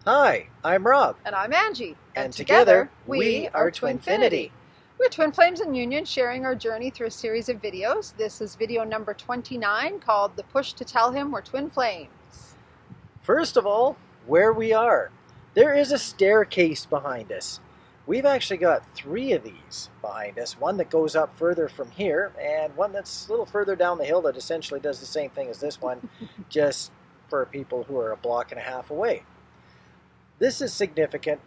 Hi, I'm Rob. And I'm Angie. And together, we are TwinFinity. We're twin flames in union, sharing our journey through a series of videos. This is video number 29, called The Push to Tell Him We're Twin Flames. First of all, where we are. There is a staircase behind us. We've actually got 3 of these behind us. One that goes up further from here, and one that's a little further down the hill that essentially does the same thing as this one, just for people who are a block and a half away. This is significant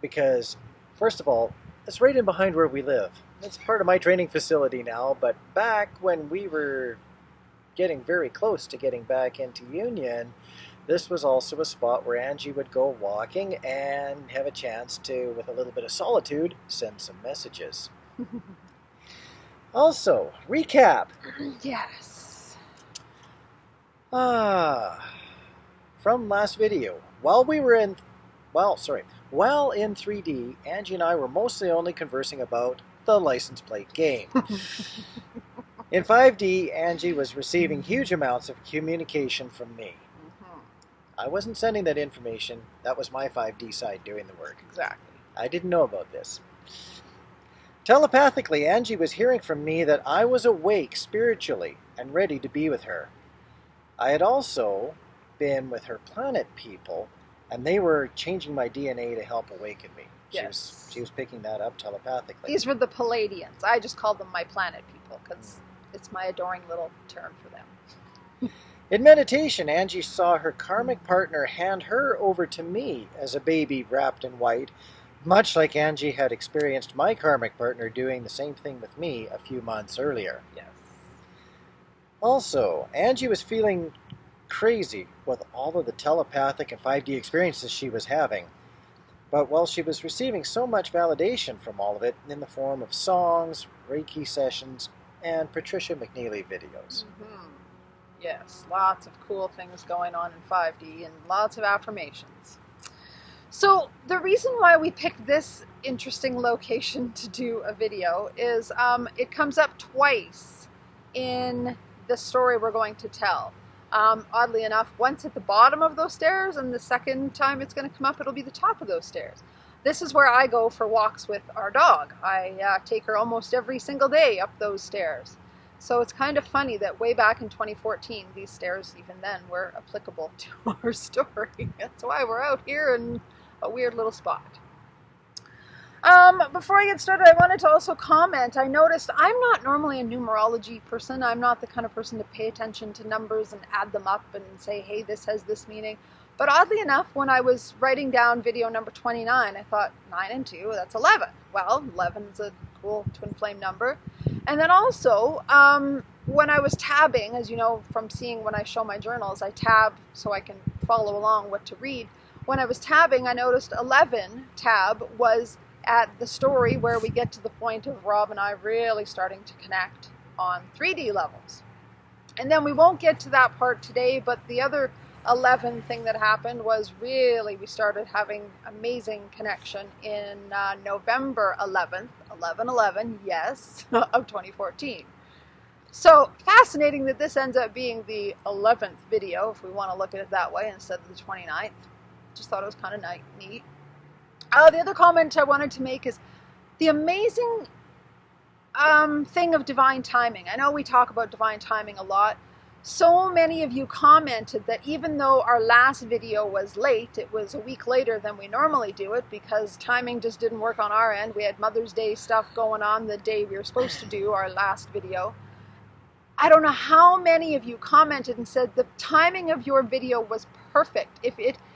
because, first of all, it's right in behind where we live. It's part of my training facility now, but back when we were getting very close to getting back into Union, this was also a spot where Angie would go walking and have a chance to, with a little bit of solitude, send some messages. Also, recap. Yes. From last video, while in 3D, Angie and I were mostly only conversing about the license plate game. In 5D, Angie was receiving huge amounts of communication from me. I wasn't sending that information. That was my 5D side doing the work. Exactly. I didn't know about this. Telepathically, Angie was hearing from me that I was awake spiritually and ready to be with her. I had also been with her planet people, and they were changing my DNA to help awaken me. Yes. She was picking that up telepathically. These were the Palladians. I just call them my planet people because it's my adoring little term for them. In meditation, Angie saw her karmic partner hand her over to me as a baby wrapped in white, much like Angie had experienced my karmic partner doing the same thing with me a few months earlier. Yes. Also, Angie was feeling crazy with all of the telepathic and 5D experiences she was having. But while she was receiving so much validation from all of it in the form of songs, Reiki sessions, and Patricia McNeely videos. Yes, lots of cool things going on in 5D and lots of affirmations. So the reason why we picked this interesting location to do a video is it comes up twice in the story we're going to tell. Oddly enough, once at the bottom of those stairs, and the second time it's going to come up, it'll be the top of those stairs. This is where I go for walks with our dog. I take her almost every single day up those stairs. So it's kind of funny that way back in 2014, these stairs, even then, were applicable to our story. That's why we're out here in a weird little spot. Before I get started, I wanted to also comment. I noticed I'm not normally a numerology person. I'm not the kind of person to pay attention to numbers and add them up and say, hey, this has this meaning. But oddly enough, when I was writing down video number 29, I thought 9 and 2, that's 11. Well, 11 is a cool twin flame number. And then also, when I was tabbing, as you know from seeing when I show my journals, I tab so I can follow along what to read. When I was tabbing, I noticed 11 tab was at the story where we get to the point of Rob and I really starting to connect on 3D levels. And then we won't get to that part today, but the other 11 thing that happened was really we started having amazing connection in November 11th, 11/11, yes, of 2014. So fascinating that this ends up being the 11th video, if we want to look at it that way, instead of the 29th. Just thought it was kind of neat. The other comment I wanted to make is the amazing thing of divine timing. I know we talk about divine timing a lot. So many of you commented that even though our last video was late, it was a week later than we normally do it because timing just didn't work on our end. We had Mother's Day stuff going on the day we were supposed to do our last video. I don't know how many of you commented and said the timing of your video was perfect.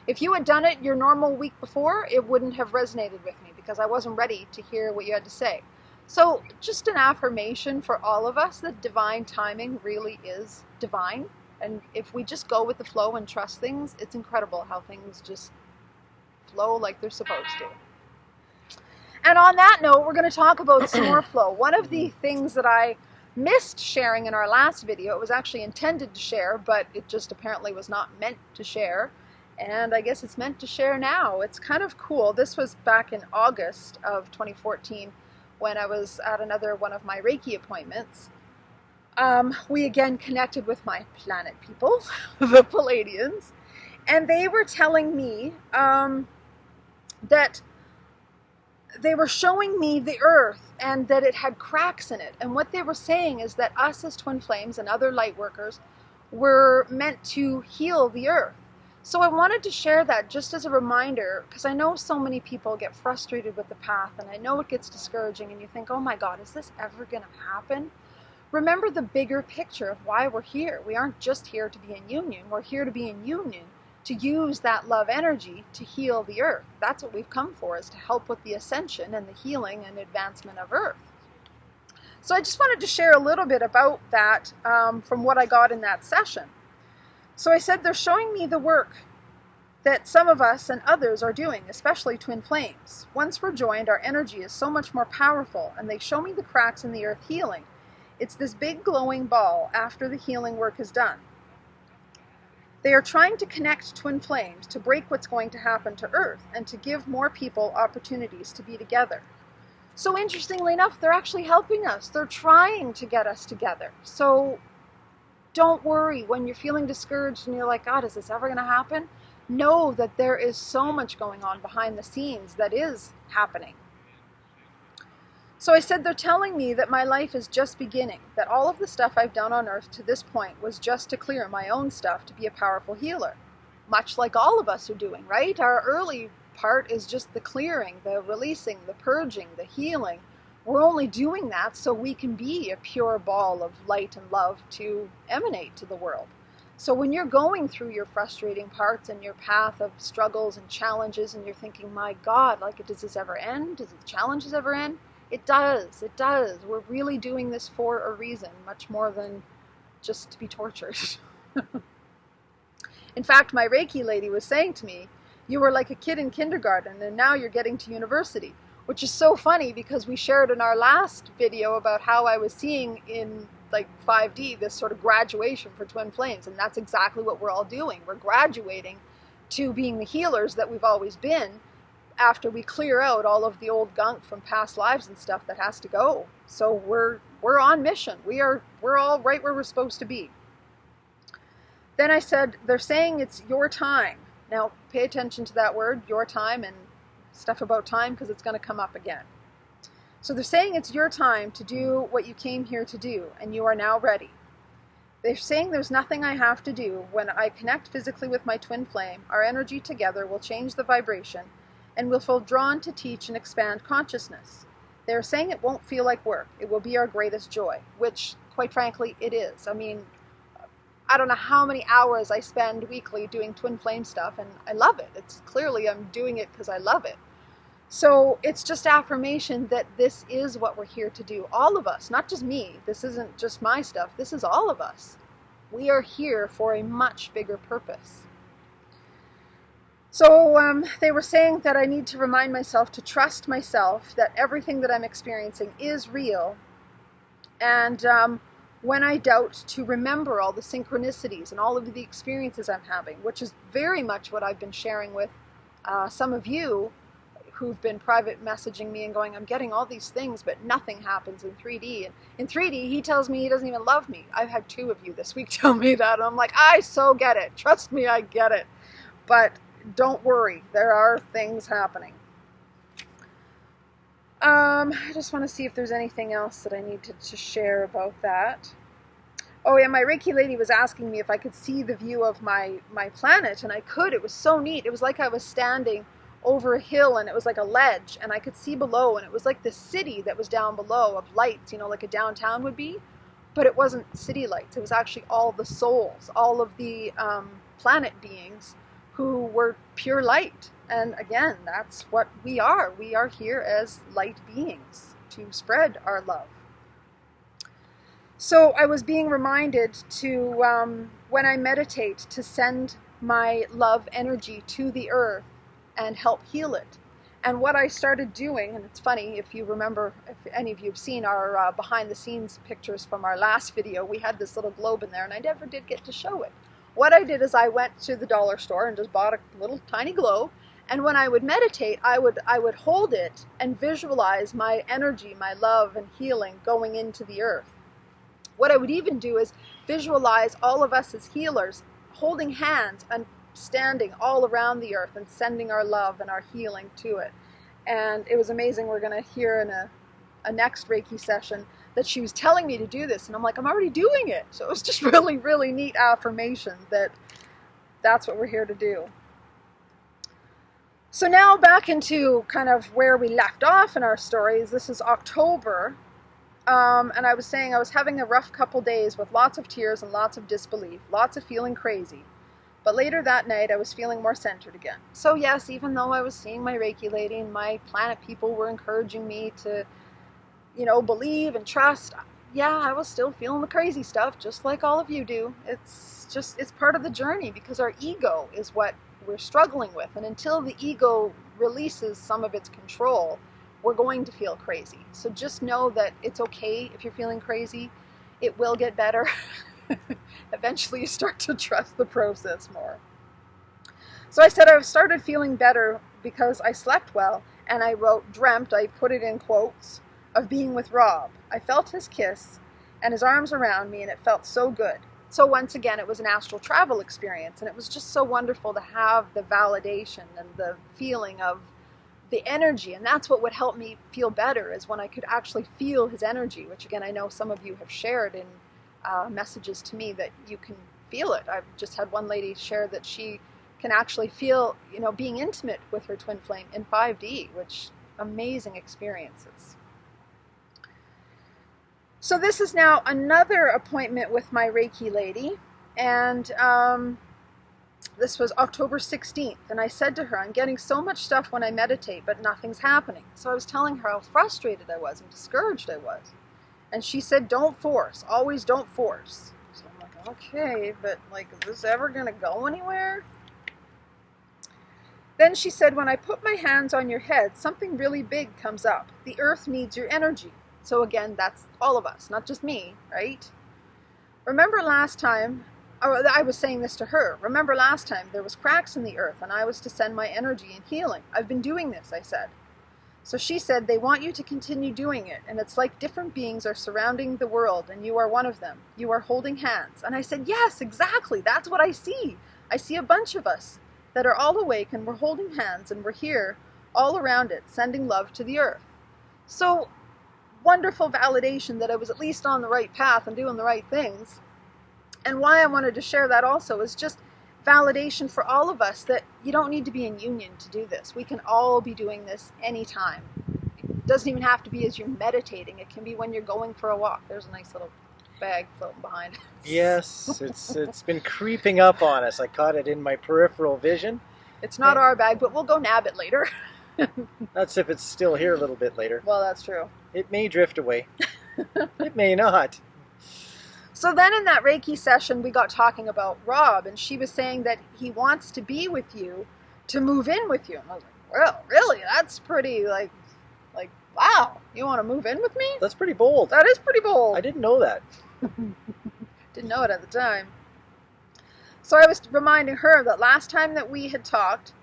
If you had done it your normal week before, it wouldn't have resonated with me because I wasn't ready to hear what you had to say. So just an affirmation for all of us that divine timing really is divine. And if we just go with the flow and trust things, it's incredible how things just flow like they're supposed to. And on that note, we're going to talk about some more flow. One of the things that I missed sharing in our last video, it was actually intended to share, but it just apparently was not meant to share. And I guess it's meant to share now. It's kind of cool. This was back in August of 2014 when I was at another one of my Reiki appointments. We again connected with my planet people, the Palladians, And they were telling me that they were showing me the earth and that it had cracks in it. And what they were saying is that us as twin flames and other light workers were meant to heal the earth. So I wanted to share that just as a reminder, because I know so many people get frustrated with the path, and I know it gets discouraging, and you think, oh my God, is this ever going to happen? Remember the bigger picture of why we're here. We aren't just here to be in union. We're here to be in union, to use that love energy to heal the earth. That's what we've come for, is to help with the ascension and the healing and advancement of earth. So I just wanted to share a little bit about that from what I got in that session. So I said they're showing me the work that some of us and others are doing, especially twin flames. Once we're joined, our energy is so much more powerful, and they show me the cracks in the earth healing. It's this big glowing ball after the healing work is done. They are trying to connect twin flames to break what's going to happen to earth and to give more people opportunities to be together. So interestingly enough, they're actually helping us. They're trying to get us together. So don't worry when you're feeling discouraged and you're like, God, is this ever going to happen? Know that there is so much going on behind the scenes that is happening. So I said they're telling me that my life is just beginning, that all of the stuff I've done on earth to this point was just to clear my own stuff to be a powerful healer. Much like all of us are doing, right? Our early part is just the clearing, the releasing, the purging, the healing. We're only doing that so we can be a pure ball of light and love to emanate to the world. So when you're going through your frustrating parts and your path of struggles and challenges and you're thinking, my God, like, does this ever end? Does the challenges ever end? It does. It does. We're really doing this for a reason, much more than just to be tortured. In fact, my Reiki lady was saying to me, you were like a kid in kindergarten and now you're getting to university. Which is so funny because we shared in our last video about how I was seeing in like 5D this sort of graduation for twin flames, and that's exactly what we're all doing. We're graduating to being the healers that we've always been after we clear out all of the old gunk from past lives and stuff that has to go. So we're on mission. We're all right where we're supposed to be. Then I said, they're saying it's your time. Now pay attention to that word, your time, and stuff about time, because it's going to come up again. So they're saying it's your time to do what you came here to do, and you are now ready. They're saying there's nothing I have to do. When I connect physically with my twin flame, our energy together will change the vibration, and we'll feel drawn to teach and expand consciousness. They're saying it won't feel like work. It will be our greatest joy, which, quite frankly, it is. I mean, I don't know how many hours I spend weekly doing twin flame stuff, and I love it. It's clearly I'm doing it because I love it. So it's just affirmation that this is what we're here to do. All of us, not just me. This isn't just my stuff. This is all of us. We are here for a much bigger purpose. So they were saying that I need to remind myself to trust myself, that everything that I'm experiencing is real. And when I doubt, to remember all the synchronicities and all of the experiences I'm having, which is very much what I've been sharing with some of you who've been private messaging me and going, I'm getting all these things, but nothing happens in 3D. And in 3D, he tells me he doesn't even love me. I've had 2 of you this week tell me that. And I'm like, I so get it. Trust me, I get it. But don't worry. There are things happening. I just want to see if there's anything else that I need to share about that. Oh yeah, my Reiki lady was asking me if I could see the view of my planet, and I could. It was so neat. It was like I was standing over a hill, and it was like a ledge, and I could see below, and it was like the city that was down below of lights, you know, like a downtown would be, but it wasn't city lights. It was actually all the souls, all of the planet beings who were pure light. And again, that's what we are. We are here as light beings to spread our love. So I was being reminded to, when I meditate, to send my love energy to the earth and help heal it. And what I started doing, and it's funny, if you remember, if any of you have seen our behind the scenes pictures from our last video, we had this little globe in there and I never did get to show it. What I did is I went to the dollar store and just bought a little tiny globe, and when I would meditate, I would hold it and visualize my energy, my love and healing going into the earth. What I would even do is visualize all of us as healers holding hands and standing all around the earth and sending our love and our healing to it. And it was amazing. We're going to hear in a next Reiki session that she was telling me to do this, and I'm like, I'm already doing it. So it was just really, really neat affirmation that that's what we're here to do. So now back into kind of where we left off in our stories. This is October, and I was saying I was having a rough couple days with lots of tears and lots of disbelief, lots of feeling crazy. But later that night, I was feeling more centered again. So yes, even though I was seeing my Reiki lady and my planet people were encouraging me to, believe and trust, yeah, I was still feeling the crazy stuff, just like all of you do. It's part of the journey, because our ego is what we're struggling with. And until the ego releases some of its control, we're going to feel crazy. So just know that it's okay if you're feeling crazy. It will get better. Eventually you start to trust the process more. So I said I've started feeling better because I slept well, and I dreamt, I put it in quotes, of being with Rob. I felt his kiss and his arms around me, and it felt so good. So once again, it was an astral travel experience, and it was just so wonderful to have the validation and the feeling of the energy. And that's what would help me feel better, is when I could actually feel his energy, which again, I know some of you have shared in messages to me that you can feel it. I've just had one lady share that she can actually feel, being intimate with her twin flame in 5D, which amazing experiences. So this is now another appointment with my Reiki lady, and this was October 16th, and I said to her, I'm getting so much stuff when I meditate, but nothing's happening. So I was telling her how frustrated I was and discouraged I was. And she said, don't force, always don't force. So I'm like, okay, but is this ever going to go anywhere? Then she said, when I put my hands on your head, something really big comes up. The earth needs your energy. So again, that's all of us, not just me, right? Remember last time, I was saying this to her, remember last time there was cracks in the earth and I was to send my energy and healing. I've been doing this, I said. So she said, they want you to continue doing it, and it's like different beings are surrounding the world, and you are one of them. You are holding hands. And I said, yes, exactly, that's what I see. I see a bunch of us that are all awake, and we're holding hands, and we're here, all around it, sending love to the earth. So, wonderful validation that I was at least on the right path and doing the right things. And why I wanted to share that also is just validation for all of us that you don't need to be in union to do this. We can all be doing this anytime. It doesn't even have to be as you're meditating. It can be when you're going for a walk. There's a nice little bag floating behind. Yes, it's been creeping up on us. I caught it in my peripheral vision. It's not our bag, but we'll go nab it later. That's if it's still here a little bit later. Well, that's true. It may drift away. It may not. So then in that Reiki session, we got talking about Rob, and she was saying that he wants to be with you, to move in with you. And I was like, well, really? That's pretty, like, wow, you want to move in with me? That's pretty bold. That is pretty bold. I didn't know that. Didn't know it at the time. So I was reminding her that last time that we had talked,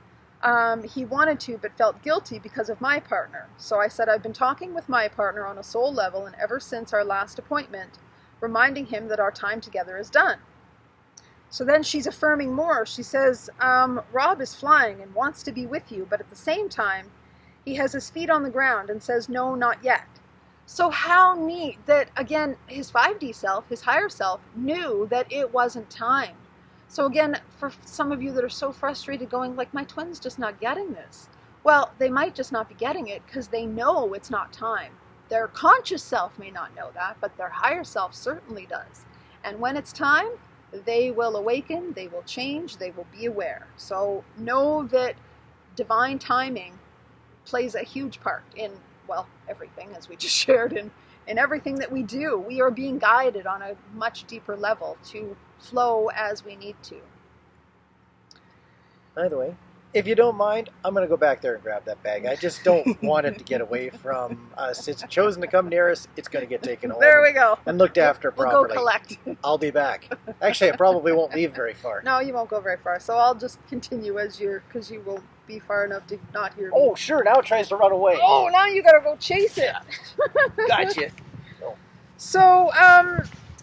he wanted to but felt guilty because of my partner. So I said, I've been talking with my partner on a soul level, and ever since our last appointment, reminding him that our time together is done. So then she's affirming more. She says, Rob is flying and wants to be with you, but at the same time, he has his feet on the ground and says, no, not yet. So how neat that, again, his 5D self, his higher self, knew that it wasn't time. So again, for some of you that are so frustrated going, like, my twin's just not getting this. Well, they might just not be getting it because they know it's not time. Their conscious self may not know that, but their higher self certainly does. And when it's time, they will awaken, they will change, they will be aware. So know that divine timing plays a huge part in, well, everything, as we just shared, in everything that we do. We are being guided on a much deeper level to flow as we need to. By the way, if you don't mind, I'm going to go back there and grab that bag. I just don't want it to get away from us. It's chosen to come near us. It's going to get taken home. There we go. And looked after properly. We'll go collect. I'll be back. Actually, I probably won't leave very far. No, you won't go very far. So I'll just continue because you will be far enough to not hear me. Oh, sure. Now it tries to run away. Oh, now you got to go chase it. Gotcha. So,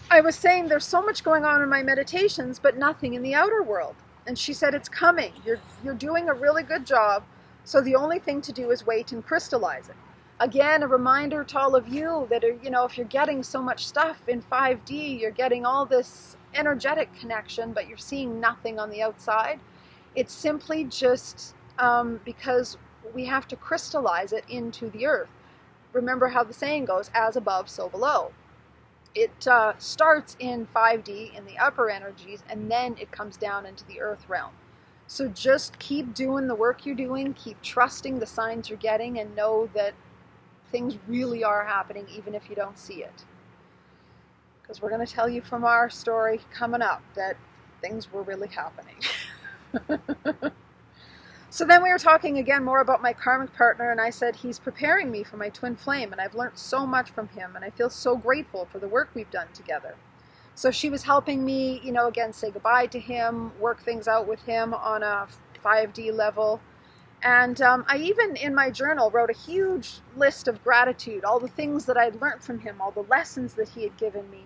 I was saying there's so much going on in my meditations, but nothing in the outer world. And she said, it's coming. You're doing a really good job. So the only thing to do is wait and crystallize it. Again, a reminder to all of you that, if you're getting so much stuff in 5D, you're getting all this energetic connection, but you're seeing nothing on the outside. It's simply just because we have to crystallize it into the earth. Remember how the saying goes, as above, so below. It starts in 5D, in the upper energies, and then it comes down into the earth realm. So just keep doing the work you're doing, keep trusting the signs you're getting, and know that things really are happening even if you don't see it. Because we're going to tell you from our story coming up that things were really happening. So then we were talking again more about my karmic partner, and I said, he's preparing me for my twin flame, and I've learned so much from him, and I feel so grateful for the work we've done together. So she was helping me, again, say goodbye to him, work things out with him on a 5D level. And I even, in my journal, wrote a huge list of gratitude, all the things that I'd learned from him, all the lessons that he had given me,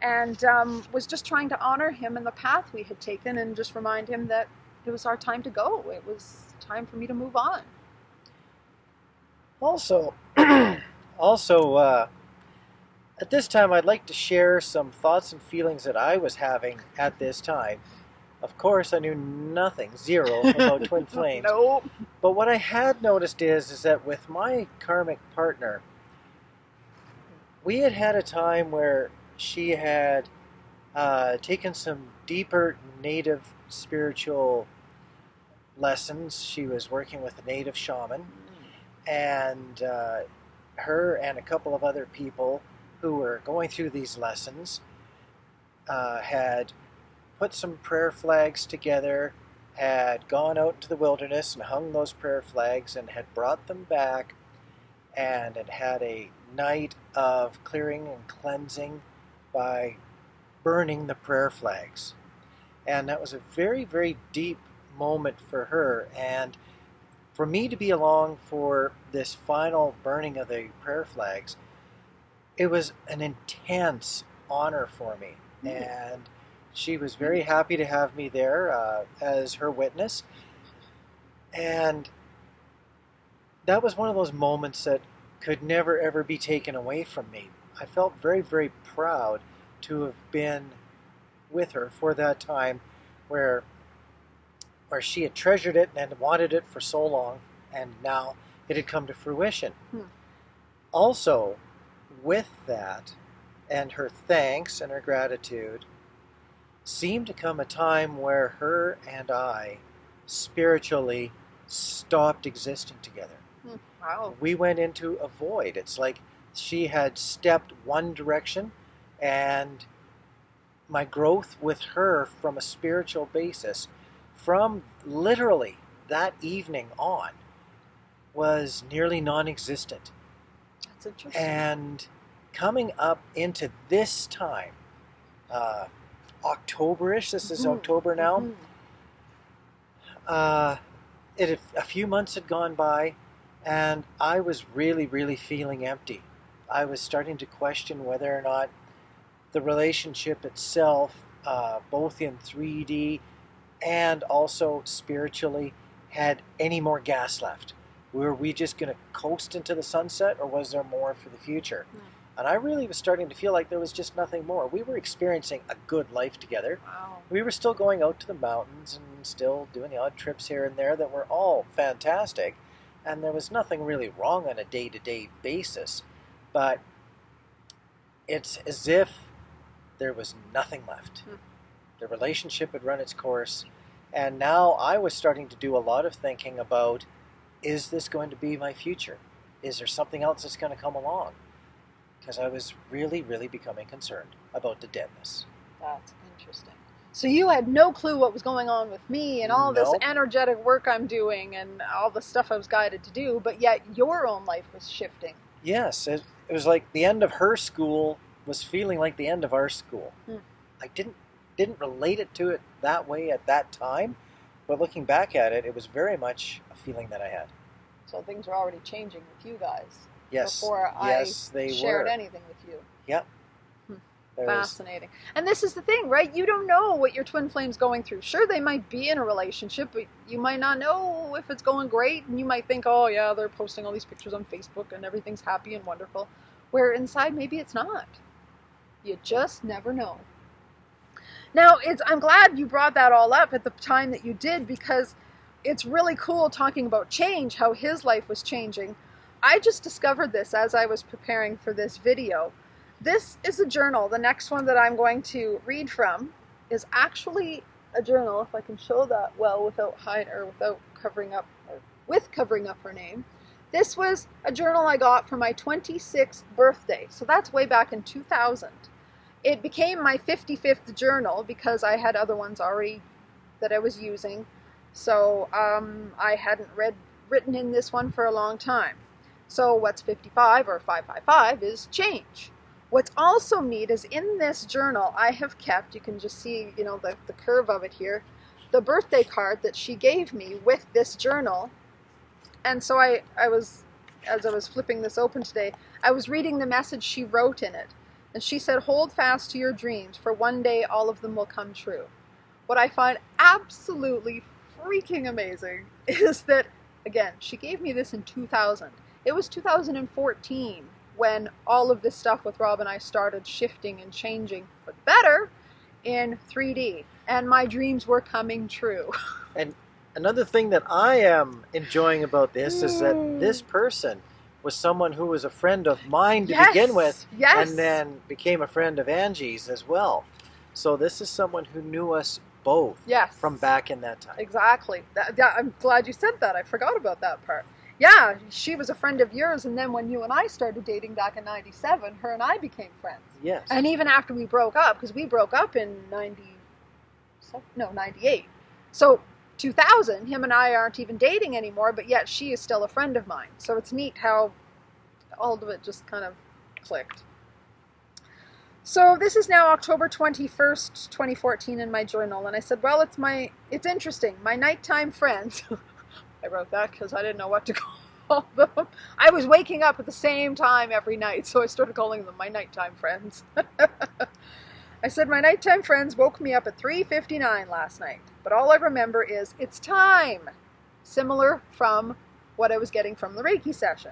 and was just trying to honor him and the path we had taken, and just remind him that it was our time to go. It was time for me to move on. Also, at this time, I'd like to share some thoughts and feelings that I was having at this time. Of course, I knew nothing, zero, about twin flames. Nope. But what I had noticed is that with my karmic partner, we had a time where she had taken some deeper native spiritual lessons. She was working with a native shaman, and her and a couple of other people who were going through these lessons had put some prayer flags together, had gone out into the wilderness and hung those prayer flags, and had brought them back and had a night of clearing and cleansing by burning the prayer flags. And that was a very, very deep moment for her, and for me to be along for this final burning of the prayer flags, it was an intense honor for me. And she was very happy to have me there as her witness. And that was one of those moments that could never, ever be taken away from me. I felt very, very proud to have been with her for that time where she had treasured it and wanted it for so long, and now it had come to fruition. Also, with that, and her thanks and her gratitude, seemed to come a time where her and I spiritually stopped existing together. Wow. We went into a void. It's like she had stepped one direction, and my growth with her from a spiritual basis, from literally that evening on, was nearly non-existent. That's interesting. And coming up into this time, October-ish, this is October now, a few months had gone by, and I was really, really feeling empty. I was starting to question whether or not the relationship itself, both in 3D and also spiritually, had any more gas left. Were we just going to coast into the sunset, or was there more for the future? And I really was starting to feel like there was just nothing more. We were experiencing a good life together. Wow. We were still going out to the mountains and still doing the odd trips here and there that were all fantastic. And there was nothing really wrong on a day-to-day basis. But it's as if there was nothing left. The relationship had run its course. And now I was starting to do a lot of thinking about, is this going to be my future? Is there something else that's going to come along? Because I was really, really becoming concerned about the deadness. That's interesting. So you had no clue what was going on with me and all this energetic work I'm doing and all the stuff I was guided to do, but yet your own life was shifting. Yes, it was like the end of her school was feeling like the end of our school. I didn't relate it to it that way at that time, but looking back at it, it was very much a feeling that I had. So things were already changing with you guys. Yes. Before yes, I they shared were. anything with you. Yep. Fascinating. And this is the thing, right? You don't know what your twin flame's going through. Sure, they might be in a relationship, but you might not know if it's going great, and you might think, oh yeah, they're posting all these pictures on Facebook and everything's happy and wonderful, where inside maybe it's not. You just never know. Now, I'm glad you brought that all up at the time that you did, because it's really cool talking about change, how his life was changing. I just discovered this as I was preparing for this video. This is a journal. The next one that I'm going to read from is actually a journal, if I can show that well without covering up, or with covering up her name. This was a journal I got for my 26th birthday, so that's way back in 2000. It became my 55th journal because I had other ones already that I was using, so I hadn't written in this one for a long time. So what's 55 or 555 is change. What's also neat is in this journal I have kept, you can just see, you know, the curve of it here, the birthday card that she gave me with this journal. And so as I was flipping this open today, I was reading the message she wrote in it. And she said, hold fast to your dreams, for one day all of them will come true. What I find absolutely freaking amazing is that, again, she gave me this in 2000. It was 2014 when all of this stuff with Rob and I started shifting and changing for the better in 3D. And my dreams were coming true. And another thing that I am enjoying about this is that this person was someone who was a friend of mine to begin with, and then became a friend of Angie's as well. So this is someone who knew us both from back in that time. Exactly. I'm glad you said that. I forgot about that part. Yeah, she was a friend of yours, and then when you and I started dating back in 97, her and I became friends. Yes. And even after we broke up, because we broke up in 98. So 2000, him and I aren't even dating anymore, but yet she is still a friend of mine. So it's neat how all of it just kind of clicked. So this is now October 21st, 2014 in my journal, and I said, well, it's interesting. My nighttime friends... I wrote that because I didn't know what to call them. I was waking up at the same time every night, so I started calling them my nighttime friends. I said, my nighttime friends woke me up at 3:59 last night, but all I remember is, it's time. Similar from what I was getting from the Reiki session.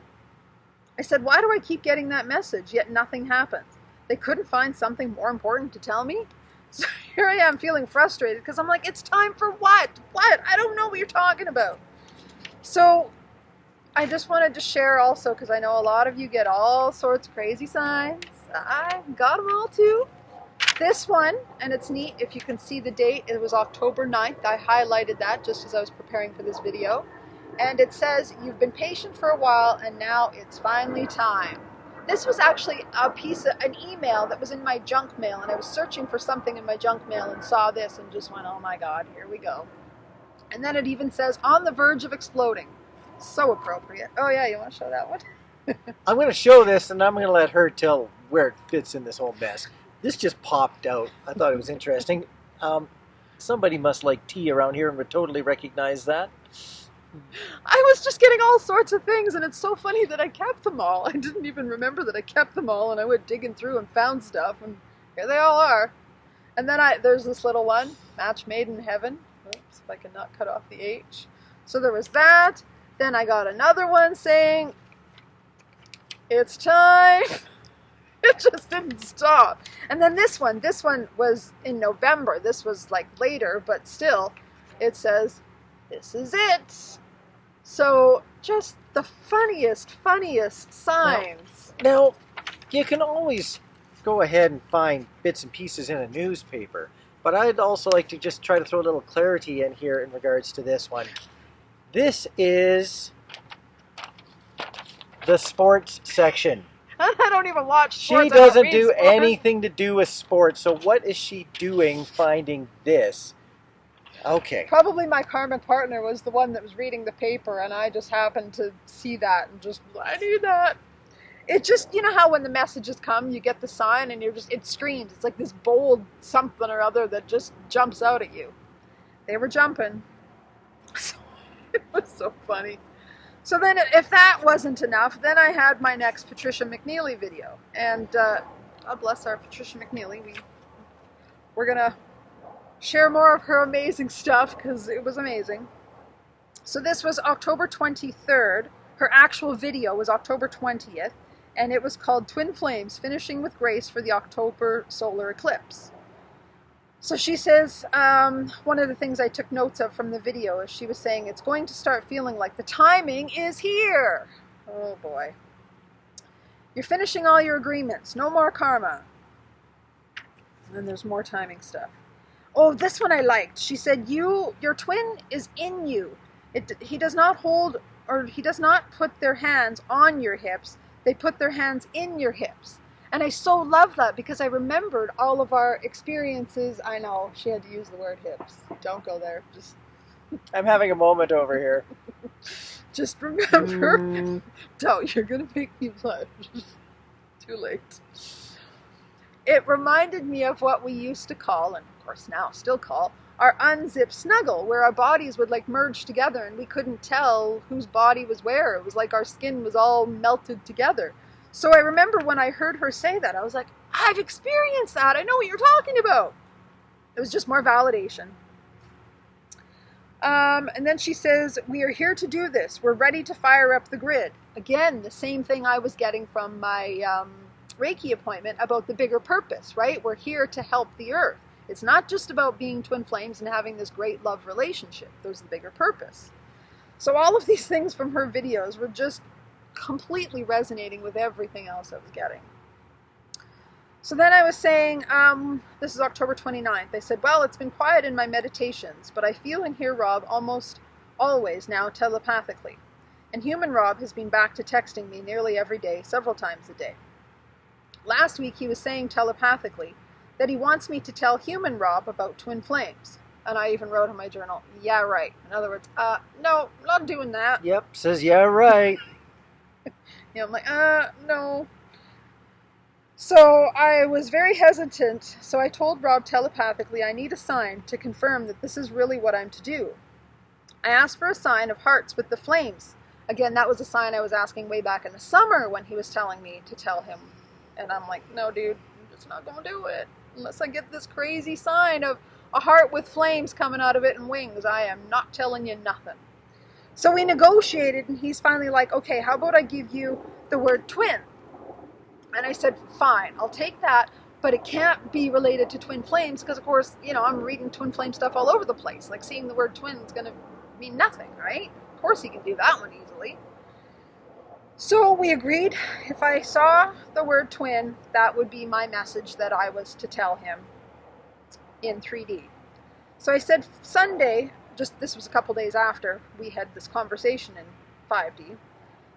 I said, why do I keep getting that message, yet nothing happens? They couldn't find something more important to tell me? So here I am feeling frustrated because I'm like, it's time for what? What? I don't know what you're talking about. So I just wanted to share also, because I know a lot of you get all sorts of crazy signs. I got them all too. This one, and it's neat, if you can see the date, it was October 9th. I highlighted that just as I was preparing for this video. And it says, you've been patient for a while, and now it's finally time. This was actually an email that was in my junk mail, and I was searching for something in my junk mail and saw this and just went, oh my God, here we go. And then it even says, on the verge of exploding. So appropriate. Oh yeah, you want to show that one? I'm going to show this, and I'm going to let her tell where it fits in this whole mess. This just popped out. I thought it was interesting. Somebody must like tea around here and would totally recognize that. I was just getting all sorts of things, and it's so funny that I kept them all. I didn't even remember that I kept them all, and I went digging through and found stuff, and here they all are. And then there's this little one, Match Made in Heaven. Oops, if I can not cut off the H. So there was that. Then I got another one saying, it's time. It just didn't stop. And then this one was in November. This was like later, but still, it says, this is it. So just the funniest signs. Now, you can always go ahead and find bits and pieces in a newspaper. But I'd also like to just try to throw a little clarity in here in regards to this one. This is the sports section. I don't even watch sports. She doesn't do anything to do with sports. So what is she doing finding this? Okay. Probably my karmic partner was the one that was reading the paper, and I just happened to see that and just, I need that. It just, you know how when the messages come, you get the sign and it screams. It's like this bold something or other that just jumps out at you. They were jumping. It was so funny. So then if that wasn't enough, then I had my next Patricia McNeely video. And God bless our Patricia McNeely. We're going to share more of her amazing stuff because it was amazing. So this was October 23rd. Her actual video was October 20th, and it was called Twin Flames, Finishing with Grace for the October Solar Eclipse. So she says, one of the things I took notes of from the video is she was saying, it's going to start feeling like the timing is here. Oh boy. You're finishing all your agreements. No more karma. And then there's more timing stuff. Oh, this one I liked. She said, your twin is in you. He does not hold, or he does not put their hands on your hips. They put their hands in your hips. And I so love that because I remembered all of our experiences. I know, she had to use the word hips. Don't go there. I'm having a moment over here. Just remember. Don't, you're going to make me blush. Too late. It reminded me of what we used to call, and of course now still call, our unzipped snuggle, where our bodies would like merge together and we couldn't tell whose body was where. It was like our skin was all melted together. So I remember when I heard her say that, I was like, I've experienced that. I know what you're talking about. It was just more validation. And then she says, we are here to do this. We're ready to fire up the grid. Again, the same thing I was getting from my Reiki appointment about the bigger purpose, right? We're here to help the earth. It's not just about being twin flames and having this great love relationship. There's the bigger purpose. So all of these things from her videos were just completely resonating with everything else I was getting. So then I was saying, this is October 29th. I said, well, it's been quiet in my meditations, but I feel and hear Rob almost always now telepathically. And human Rob has been back to texting me nearly every day, several times a day. Last week he was saying telepathically that he wants me to tell human Rob about twin flames. And I even wrote in my journal, yeah, right. In other words, no, not doing that. Yep, says yeah, right. I'm like, no. So I was very hesitant, so I told Rob telepathically I need a sign to confirm that this is really what I'm to do. I asked for a sign of hearts with the flames. Again, that was a sign I was asking way back in the summer when he was telling me to tell him. And I'm like, no, dude, I'm just not going to do it. Unless I get this crazy sign of a heart with flames coming out of it and wings, I am not telling you nothing. So we negotiated, and he's finally like, okay, how about I give you the word twin? And I said, fine, I'll take that, but it can't be related to twin flames because, of course, I'm reading twin flame stuff all over the place. Like, seeing the word twin is going to mean nothing, right? Of course he can do that one easily. So we agreed if I saw the word twin, that would be my message that I was to tell him in 3D. So I said Sunday, this was a couple days after we had this conversation in 5D.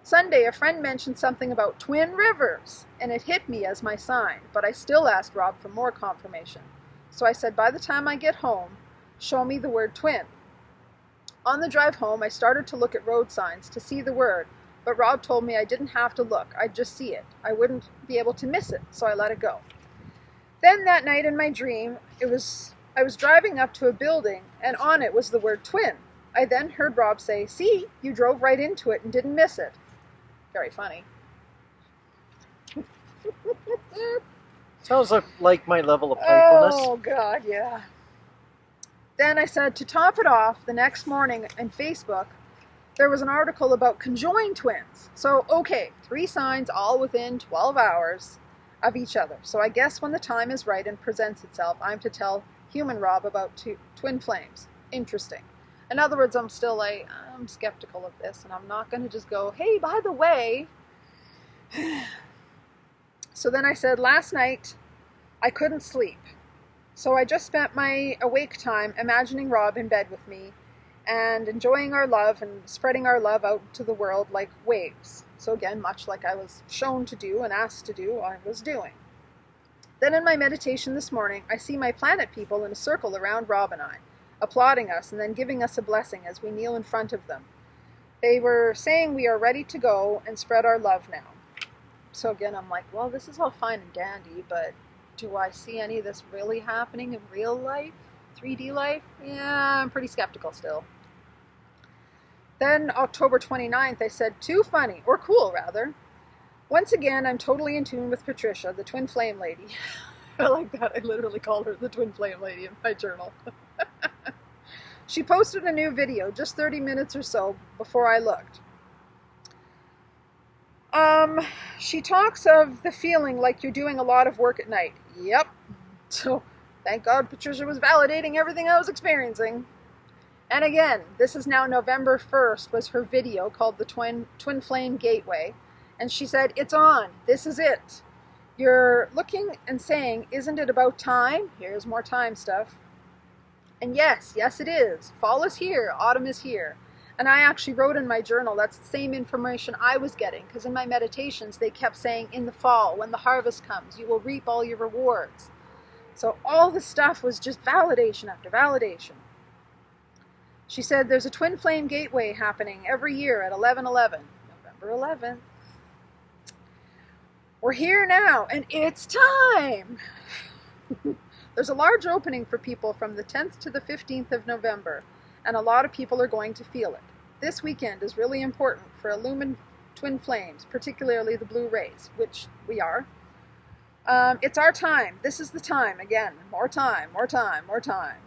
Sunday, a friend mentioned something about twin rivers, and it hit me as my sign, but I still asked Rob for more confirmation. So I said, by the time I get home, show me the word twin. On the drive home, I started to look at road signs to see the word, but Rob told me I didn't have to look, I'd just see it. I wouldn't be able to miss it, so I let it go. Then that night in my dream, I was driving up to a building, and on it was the word twin. I then heard Rob say, see, you drove right into it and didn't miss it. Very funny. Sounds like my level of playfulness. Oh, God, yeah. Then I said, to top it off, the next morning on Facebook, there was an article about conjoined twins. So, okay, 3 signs all within 12 hours of each other. So I guess when the time is right and presents itself, I'm to tell human Rob about twin flames. Interesting. In other words, I'm still I'm skeptical of this, and I'm not going to just go, hey, by the way. So then I said, last night, I couldn't sleep. So I just spent my awake time imagining Rob in bed with me and enjoying our love and spreading our love out to the world like waves. So again, much like I was shown to do and asked to do, I was doing. Then in my meditation this morning, I see my planet people in a circle around Rob and I, applauding us and then giving us a blessing as we kneel in front of them. They were saying we are ready to go and spread our love now. So again, I'm like, well, this is all fine and dandy, but do I see any of this really happening in real life? 3D life? Yeah, I'm pretty skeptical still. Then October 29th, I said, too funny, or cool rather. Once again, I'm totally in tune with Patricia, the twin flame lady. I like that. I literally called her the twin flame lady in my journal. She posted a new video just 30 minutes or so before I looked. She talks of the feeling like you're doing a lot of work at night. Yep. So, thank God Patricia was validating everything I was experiencing. And again, this is now November 1st, was her video called the Twin Flame Gateway. And she said, it's on. This is it. You're looking and saying, isn't it about time? Here's more time stuff. And yes it is. Fall is here. Autumn is here. And I actually wrote in my journal, that's the same information I was getting, because in my meditations, they kept saying, in the fall, when the harvest comes, you will reap all your rewards. So all this stuff was just validation after validation. She said, there's a twin flame gateway happening every year at 11/11, November 11th. We're here now, and it's time! There's a large opening for people from the 10th to the 15th of November, and a lot of people are going to feel it. This weekend is really important for illumined twin flames, particularly the blue rays, which we are. It's our time. This is the time. Again, more time, more time, more time.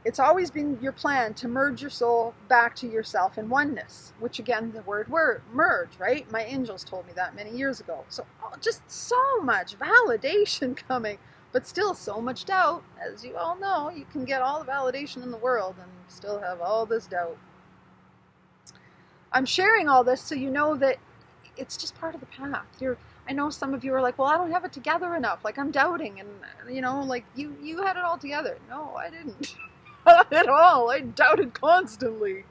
It's always been your plan to merge your soul back to yourself in oneness, which again, the word merge, right? My angels told me that many years ago. So just so much validation coming, but still so much doubt. As you all know, you can get all the validation in the world and still have all this doubt. I'm sharing all this so you know that it's just part of the path. I know some of you are like, well, I don't have it together enough. Like, I'm doubting, and like you had it all together. No, I didn't. Not at all. I doubted constantly.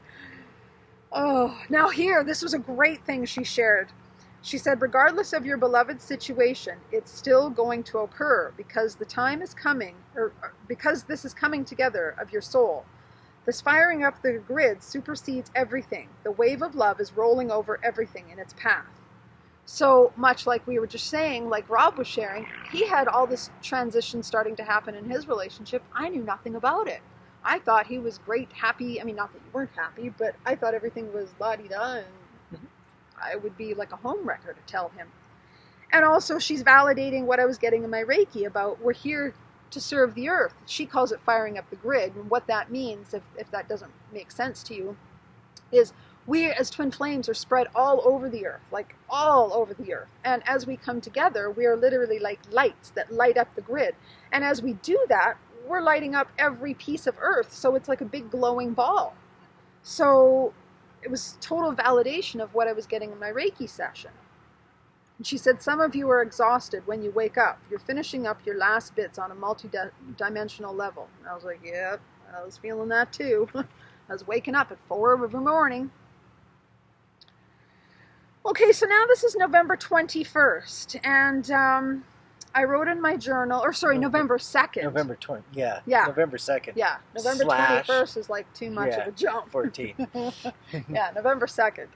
Oh, now here, this was a great thing she shared. She said, regardless of your beloved situation, it's still going to occur because the time is coming, or because this is coming together of your soul. This firing up the grid supersedes everything. The wave of love is rolling over everything in its path. So much like we were just saying, like Rob was sharing, he had all this transition starting to happen in his relationship. I knew nothing about it. I thought he was great, happy. I mean, not that you weren't happy, but I thought everything was la-di-da, and I would be like a homewrecker to tell him. And also, she's validating what I was getting in my Reiki about we're here to serve the earth. She calls it firing up the grid. And what that means, if that doesn't make sense to you, is we as twin flames are spread all over the earth, like all over the earth. And as we come together, we are literally like lights that light up the grid. And as we do that, we're lighting up every piece of earth. So it's like a big glowing ball. So it was total validation of what I was getting in my Reiki session. And she said, some of you are exhausted when you wake up. You're finishing up your last bits on a multi-dimensional level. And I was like, yep, I was feeling that too. I was waking up at 4 every morning. Okay, so now this is November 21st. And I wrote in my journal, November 2nd. November 20, yeah. November 2nd. Yeah, November 21st is like too much of a jump. 14. Yeah, November 2nd.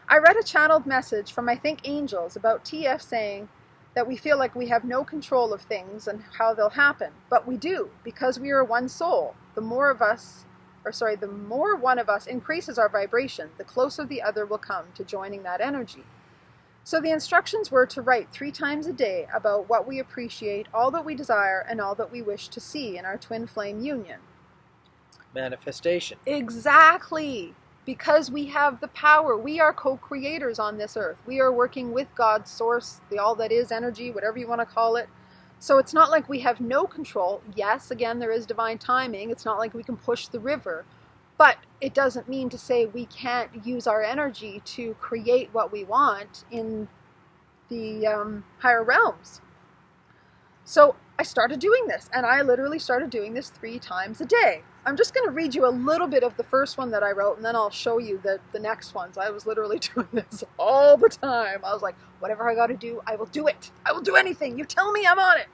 I read a channeled message from, I think, angels about TF saying that we feel like we have no control of things and how they'll happen. But we do, because we are one soul. The more one of us increases our vibration, the closer the other will come to joining that energy. So the instructions were to write 3 times a day about what we appreciate, all that we desire, and all that we wish to see in our twin flame union. Manifestation. Exactly. Because we have the power. We are co-creators on this earth. We are working with God's source, the all that is energy, whatever you want to call it. So it's not like we have no control. Yes, again, there is divine timing. It's not like we can push the river. But it doesn't mean to say we can't use our energy to create what we want in the higher realms. So I started doing this, and I literally started doing this 3 times a day. I'm just going to read you a little bit of the first one that I wrote, and then I'll show you the next ones. I was literally doing this all the time. I was like, whatever I got to do, I will do it. I will do anything. You tell me, I'm on it.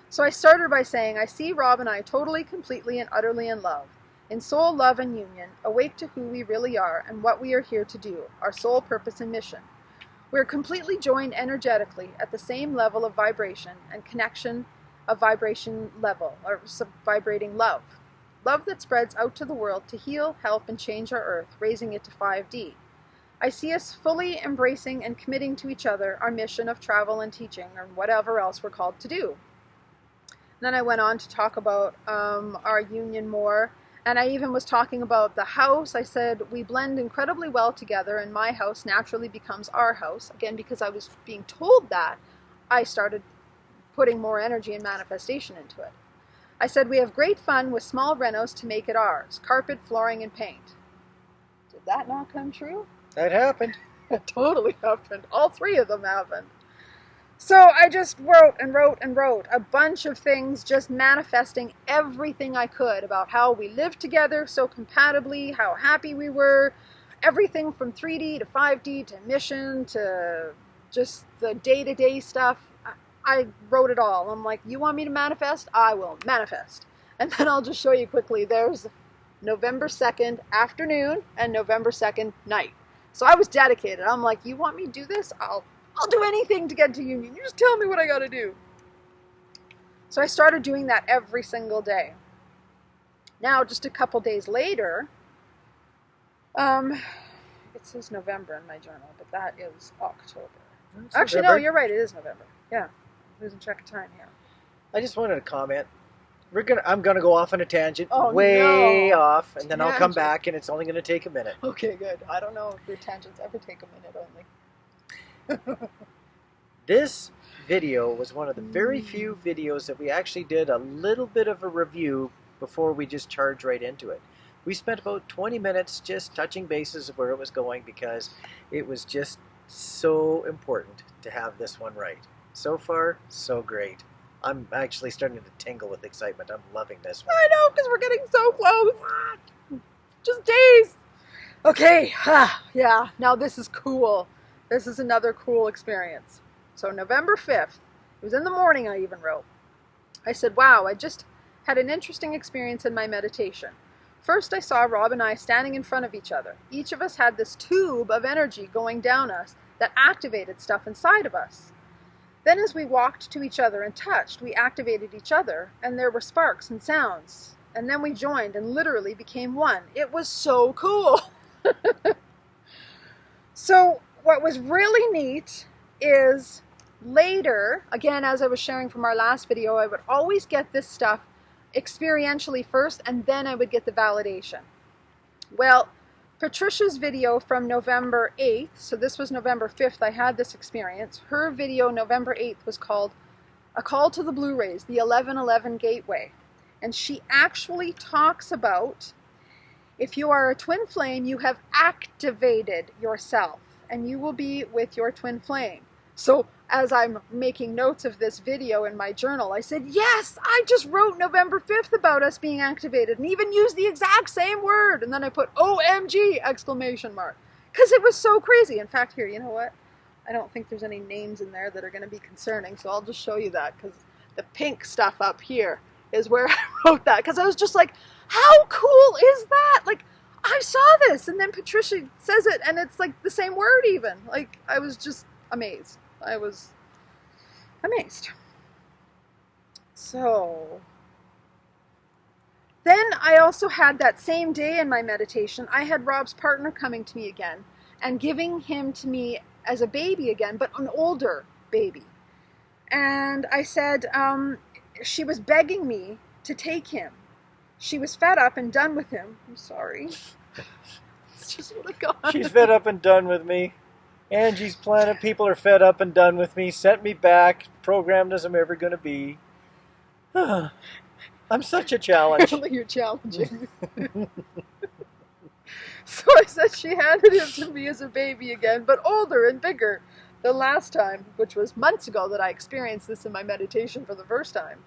So I started by saying, I see Rob and I totally, completely, and utterly in love. In soul, love, and union, awake to who we really are and what we are here to do, our sole purpose and mission. We are completely joined energetically at the same level of vibration and connection of vibration level, or vibrating love. Love that spreads out to the world to heal, help, and change our earth, raising it to 5D. I see us fully embracing and committing to each other our mission of travel and teaching, or whatever else we're called to do. Then I went on to talk about our union more, and I even was talking about the house. I said, we blend incredibly well together, and my house naturally becomes our house. Again, because I was being told that, I started putting more energy and manifestation into it. I said, we have great fun with small renos to make it ours. Carpet, flooring, and paint. Did that not come true? That happened. It totally happened. All three of them happened. So I just wrote and wrote and wrote a bunch of things, just manifesting everything I could about how we lived together so compatibly, how happy we were, everything from 3D to 5D to mission to just the day-to-day stuff. I wrote it all. I'm like, you want me to manifest? I will manifest. And then I'll just show you quickly. There's November 2nd afternoon and November 2nd night. So I was dedicated. I'm like, you want me to do this? I'll do anything to get to union. You just tell me what I got to do. So I started doing that every single day. Now, just a couple days later, it says November in my journal, but that is October. Actually, no, you're right. It is November. Yeah, losing track of time here. I just wanted to comment. I'm gonna go off on a tangent, Oh, way no. off, and then I'll come Tangent. back, and it's only gonna take a minute. Okay, good. I don't know if your tangents ever take a minute only. This video was one of the very few videos that we actually did a little bit of a review before we just charged right into it. We spent about 20 minutes just touching bases of where it was going because it was just so important to have this one right. So far, so great. I'm actually starting to tingle with excitement. I'm loving this one. I know, because we're getting so close. Just days. Okay, yeah, now this is cool. This is another cool experience. So November 5th, it was in the morning I even wrote. I said, wow, I just had an interesting experience in my meditation. First, I saw Rob and I standing in front of each other. Each of us had this tube of energy going down us that activated stuff inside of us. Then as we walked to each other and touched, we activated each other, and there were sparks and sounds. And then we joined and literally became one. It was so cool. So what was really neat is later, again, as I was sharing from our last video, I would always get this stuff experientially first, and then I would get the validation. Well, Patricia's video from November 8th, so this was November 5th, I had this experience. Her video November 8th was called A Call to the Blu-rays, the 1111 Gateway. And she actually talks about, if you are a twin flame, you have activated yourself, and you will be with your twin flame. So as I'm making notes of this video in my journal, I said, yes, I just wrote November 5th about us being activated and even used the exact same word. And then I put OMG exclamation mark, because it was so crazy. In fact, here, you know what? I don't think there's any names in there that are going to be concerning. So I'll just show you that, because the pink stuff up here is where I wrote that. Because I was just like, how cool is that? Like, I saw this. And then Patricia says it and it's like the same word even. Like, I was just amazed. I was amazed. So then I also had that same day in my meditation, I had Rob's partner coming to me again and giving him to me as a baby again, but an older baby. And I said, she was begging me to take him. She was fed up and done with him. I'm sorry. It's just what I got. She's fed up and done with me. Angie's Planet people are fed up and done with me. Sent me back. Programmed as I'm ever going to be. I'm such a challenge. Apparently you're challenging. So I said she handed him to me as a baby again, but older and bigger than last time, which was months ago that I experienced this in my meditation for the first time.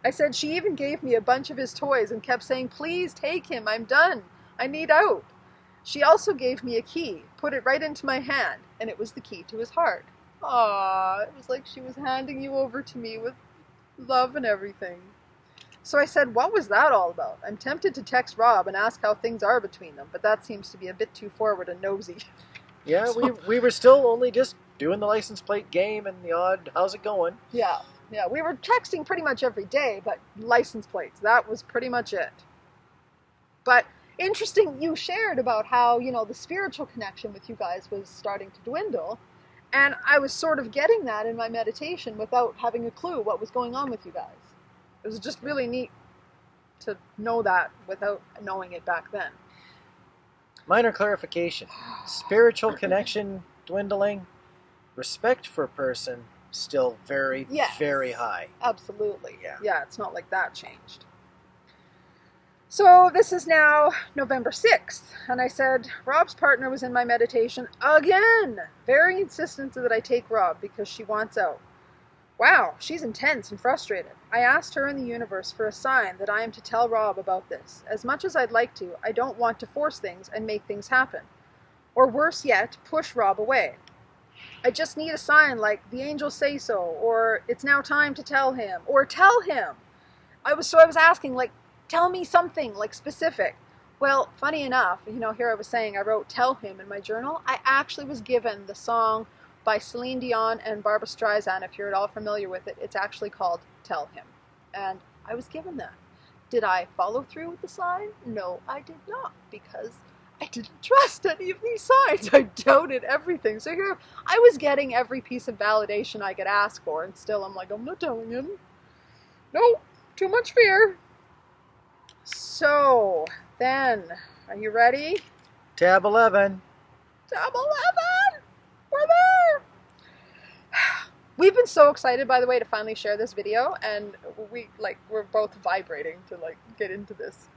I said she even gave me a bunch of his toys and kept saying, please take him, I'm done, I need out. She also gave me a key, put it right into my hand, and it was the key to his heart. Aww, it was like she was handing you over to me with love and everything. So I said, what was that all about? I'm tempted to text Rob and ask how things are between them, but that seems to be a bit too forward and nosy. Yeah, So- we were still only just doing the license plate game and the odd, how's it going? Yeah, we were texting pretty much every day, but license plates, that was pretty much it. But interesting you shared about how, the spiritual connection with you guys was starting to dwindle. And I was sort of getting that in my meditation without having a clue what was going on with you guys. It was just really neat to know that without knowing it back then. Minor clarification. Spiritual connection dwindling. Respect for a person still very, very high. Absolutely. Yeah. Yeah, it's not like that changed. So this is now November 6th, and I said, Rob's partner was in my meditation again. Very insistent that I take Rob because she wants out. Wow, she's intense and frustrated. I asked her in the universe for a sign that I am to tell Rob about this. As much as I'd like to, I don't want to force things and make things happen. Or worse yet, push Rob away. I just need a sign like the angels say so, or it's now time to tell him, or tell him. I was asking, like, tell me something, like, specific. Well, funny enough, here I was saying I wrote tell him in my journal. I actually was given the song by Celine Dion and Barbra Streisand. If you're at all familiar with it, it's actually called Tell Him. And I was given that. Did I follow through with the sign? No, I did not, because I didn't trust any of these signs. I doubted everything. So here, I was getting every piece of validation I could ask for, and still I'm like, I'm not telling him. No, too much fear. So, then, are you ready? Tab 11. Tab 11! We're there! We've been so excited, by the way, to finally share this video, and we're both vibrating to, get into this.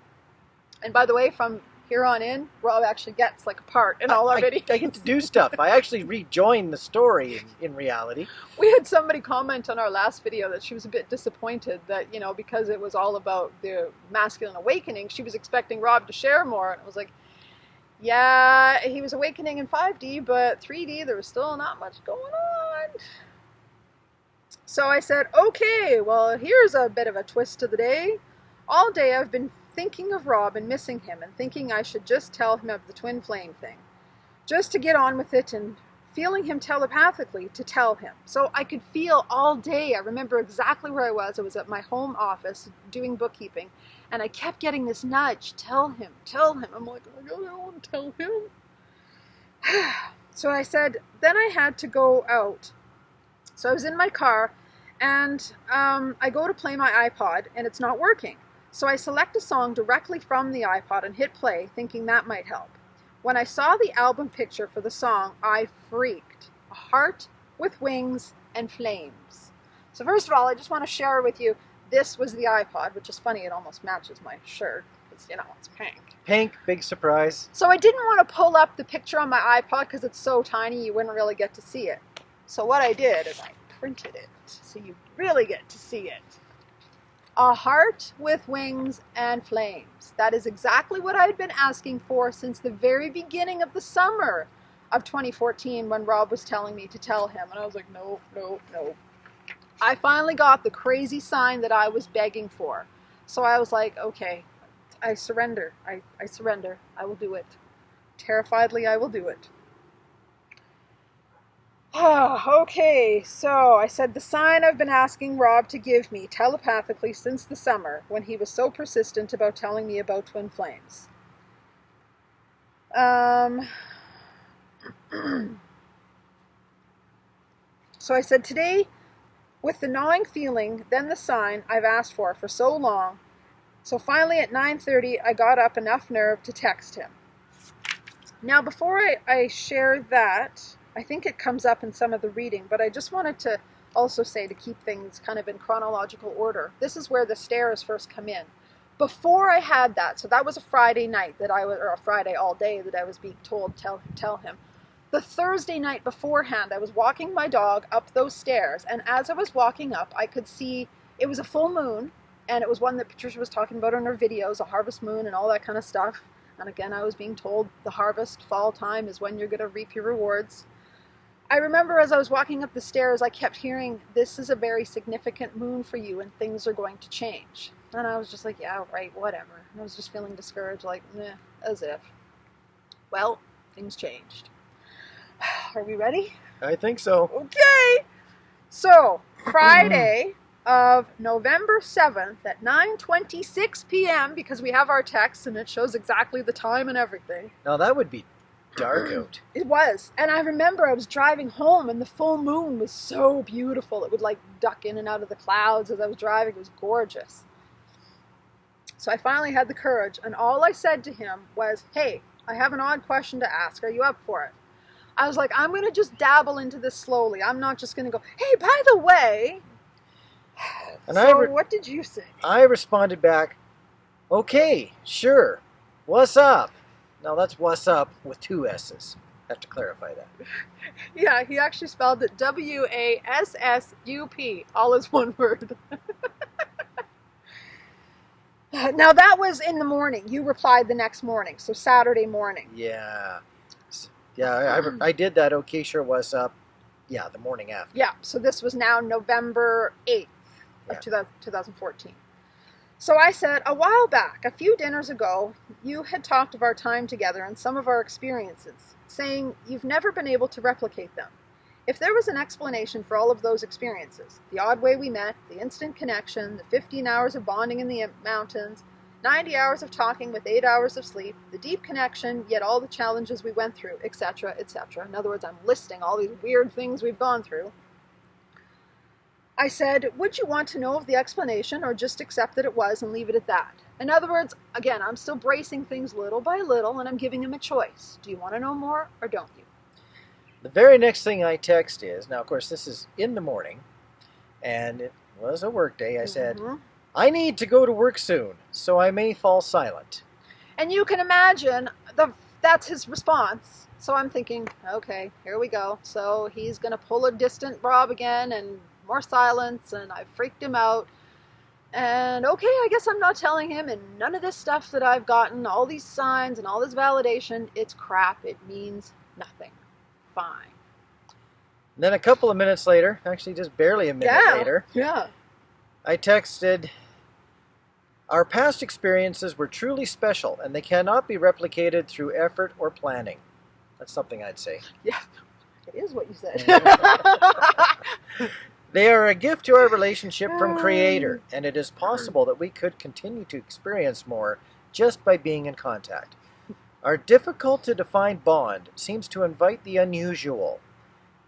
And by the way, from here on in, Rob actually gets, a part in all our videos. I get to do stuff. I actually rejoin the story in reality. We had somebody comment on our last video that she was a bit disappointed that, because it was all about the masculine awakening, she was expecting Rob to share more. And I was like, yeah, he was awakening in 5D, but 3D, there was still not much going on. So I said, okay, well, here's a bit of a twist to the day. All day I've been thinking of Rob and missing him and thinking I should just tell him of the twin flame thing. Just to get on with it and feeling him telepathically to tell him. So I could feel all day. I remember exactly where I was. I was at my home office doing bookkeeping, and I kept getting this nudge, tell him, tell him. I'm like, oh my God, I don't want to tell him. So I said, then I had to go out. So I was in my car, and I go to play my iPod, and it's not working. So I select a song directly from the iPod and hit play, thinking that might help. When I saw the album picture for the song, I freaked. A heart with wings and flames. So first of all, I just want to share with you, this was the iPod, which is funny, it almost matches my shirt, because, it's pink. Pink, big surprise. So I didn't want to pull up the picture on my iPod, because it's so tiny, you wouldn't really get to see it. So what I did is I printed it, so you really get to see it. A heart with wings and flames. That is exactly what I had been asking for since the very beginning of the summer of 2014 when Rob was telling me to tell him. And I was like, no, no, no. I finally got the crazy sign that I was begging for. So I was like, okay, I surrender. I surrender. I will do it. Terrifiedly, I will do it. Okay, so I said the sign I've been asking Rob to give me telepathically since the summer when he was so persistent about telling me about twin flames. So I said today, with the gnawing feeling, then the sign I've asked for so long. So finally at 9:30, I got up enough nerve to text him. Now before I share that, I think it comes up in some of the reading, but I just wanted to also say to keep things kind of in chronological order. This is where the stairs first come in. Before I had that, so that was a Friday night or a Friday all day that I was being told, tell him. The Thursday night beforehand, I was walking my dog up those stairs, and as I was walking up, I could see it was a full moon, and it was one that Patricia was talking about in her videos, a harvest moon and all that kind of stuff. And again, I was being told the harvest fall time is when you're going to reap your rewards. I remember as I was walking up the stairs, I kept hearing, this is a very significant moon for you and things are going to change. And I was just like, yeah, right, whatever. And I was just feeling discouraged, like, meh, as if. Well, things changed. Are we ready? I think so. Okay. So, Friday, of November 7th at 9:26 p.m. because we have our text and it shows exactly the time and everything. Now that would be dark out. It was. And I remember I was driving home and the full moon was so beautiful. It would like duck in and out of the clouds as I was driving. It was gorgeous. So I finally had the courage, and all I said to him was, hey, I have an odd question to ask. Are you up for it? I was like, I'm going to just dabble into this slowly. I'm not just going to go, hey, by the way. And so what did you say? I responded back, okay, sure. What's up? Now that's what's up with 2 S's. I have to clarify that. Yeah, he actually spelled it WASSUP, all as one word. Now that was in the morning. You replied the next morning, so Saturday morning. Yeah. Yeah, I did that. Okay, sure, what's up? Yeah, the morning after. Yeah, so this was now November 8th of 2014. So I said, a while back, a few dinners ago, you had talked of our time together and some of our experiences, saying you've never been able to replicate them. If there was an explanation for all of those experiences, the odd way we met, the instant connection, the 15 hours of bonding in the mountains, 90 hours of talking with 8 hours of sleep, the deep connection, yet all the challenges we went through, etc., etc. In other words, I'm listing all these weird things we've gone through. I said, would you want to know of the explanation or just accept that it was and leave it at that? In other words, again, I'm still bracing things little by little and I'm giving him a choice. Do you want to know more or don't you? The very next thing I text is, now of course this is in the morning, and it was a work day. I said, I need to go to work soon, so I may fall silent. And you can imagine that's his response. So I'm thinking, okay, here we go. So he's going to pull a distant Rob again and more silence, and I freaked him out. And okay, I guess I'm not telling him, and none of this stuff that I've gotten, all these signs and all this validation, it's crap. It means nothing. Fine. And then a couple of minutes later, actually just barely a minute later, I texted, our past experiences were truly special, and they cannot be replicated through effort or planning. That's something I'd say. Yeah, it is what you said. They are a gift to our relationship from Creator, and it is possible that we could continue to experience more just by being in contact. Our difficult-to-define bond seems to invite the unusual.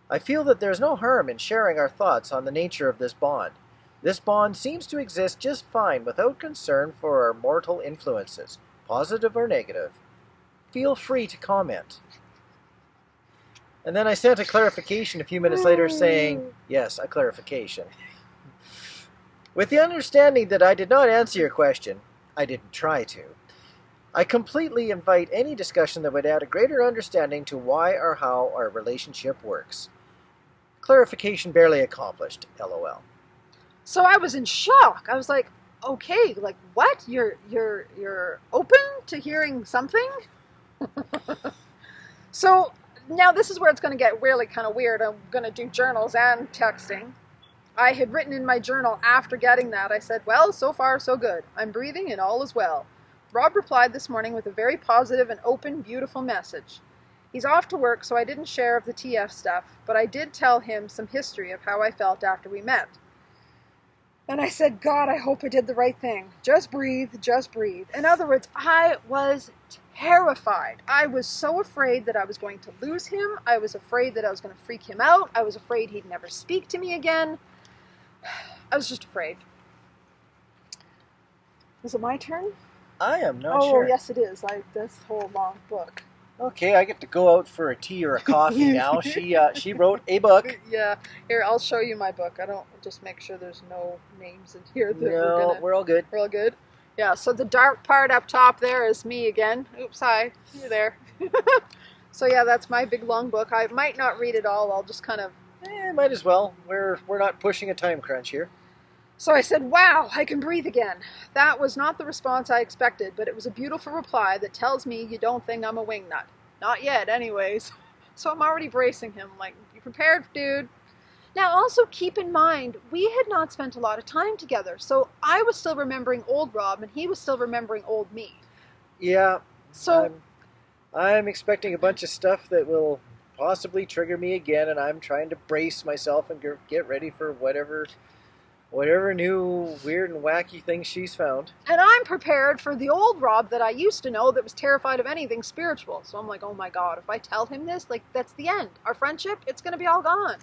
I feel that there's no harm in sharing our thoughts on the nature of this bond. This bond seems to exist just fine without concern for our mortal influences, positive or negative. Feel free to comment. And then I sent a clarification a few minutes later saying, yes, a clarification. With the understanding that I did not answer your question, I didn't try to. I completely invite any discussion that would add a greater understanding to why or how our relationship works. Clarification barely accomplished, LOL. So I was in shock. I was like, okay, like what? You're open to hearing something? So now this is where it's going to get really kind of weird. I'm going to do journals and texting. I had written in my journal after getting that, I said, well, so far so good. I'm breathing and all is well. Rob replied this morning with a very positive and open, beautiful message. He's off to work, so I didn't share of the TF stuff, but I did tell him some history of how I felt after we met. And I said, God, I hope I did the right thing. Just breathe, just breathe. In other words, I was terrified. I was so afraid that I was going to lose him. I was afraid that I was going to freak him out. I was afraid he'd never speak to me again. I was just afraid. Is it my turn? I am not sure. Oh, yes, it is. This whole long book. Okay, I get to go out for a tea or a coffee now. She wrote a book. Yeah. Here, I'll show you my book. I don't just make sure there's no names in here. We're all good. We're all good. Yeah, so the dark part up top there is me again. Oops, hi. You're there. So yeah, that's my big long book. I might not read it all. I'll just kind of... might as well. We're not pushing a time crunch here. So I said, wow, I can breathe again. That was not the response I expected, but it was a beautiful reply that tells me you don't think I'm a wingnut. Not yet, anyways. So I'm already bracing him, like, be prepared, dude. Now, also keep in mind, we had not spent a lot of time together, so I was still remembering old Rob, and he was still remembering old me. Yeah. So I'm expecting a bunch of stuff that will possibly trigger me again, and I'm trying to brace myself and get ready for whatever whatever new weird and wacky things she's found. And I'm prepared for the old Rob that I used to know that was terrified of anything spiritual. So I'm like, oh my God, if I tell him this, like, that's the end. Our friendship, it's going to be all gone.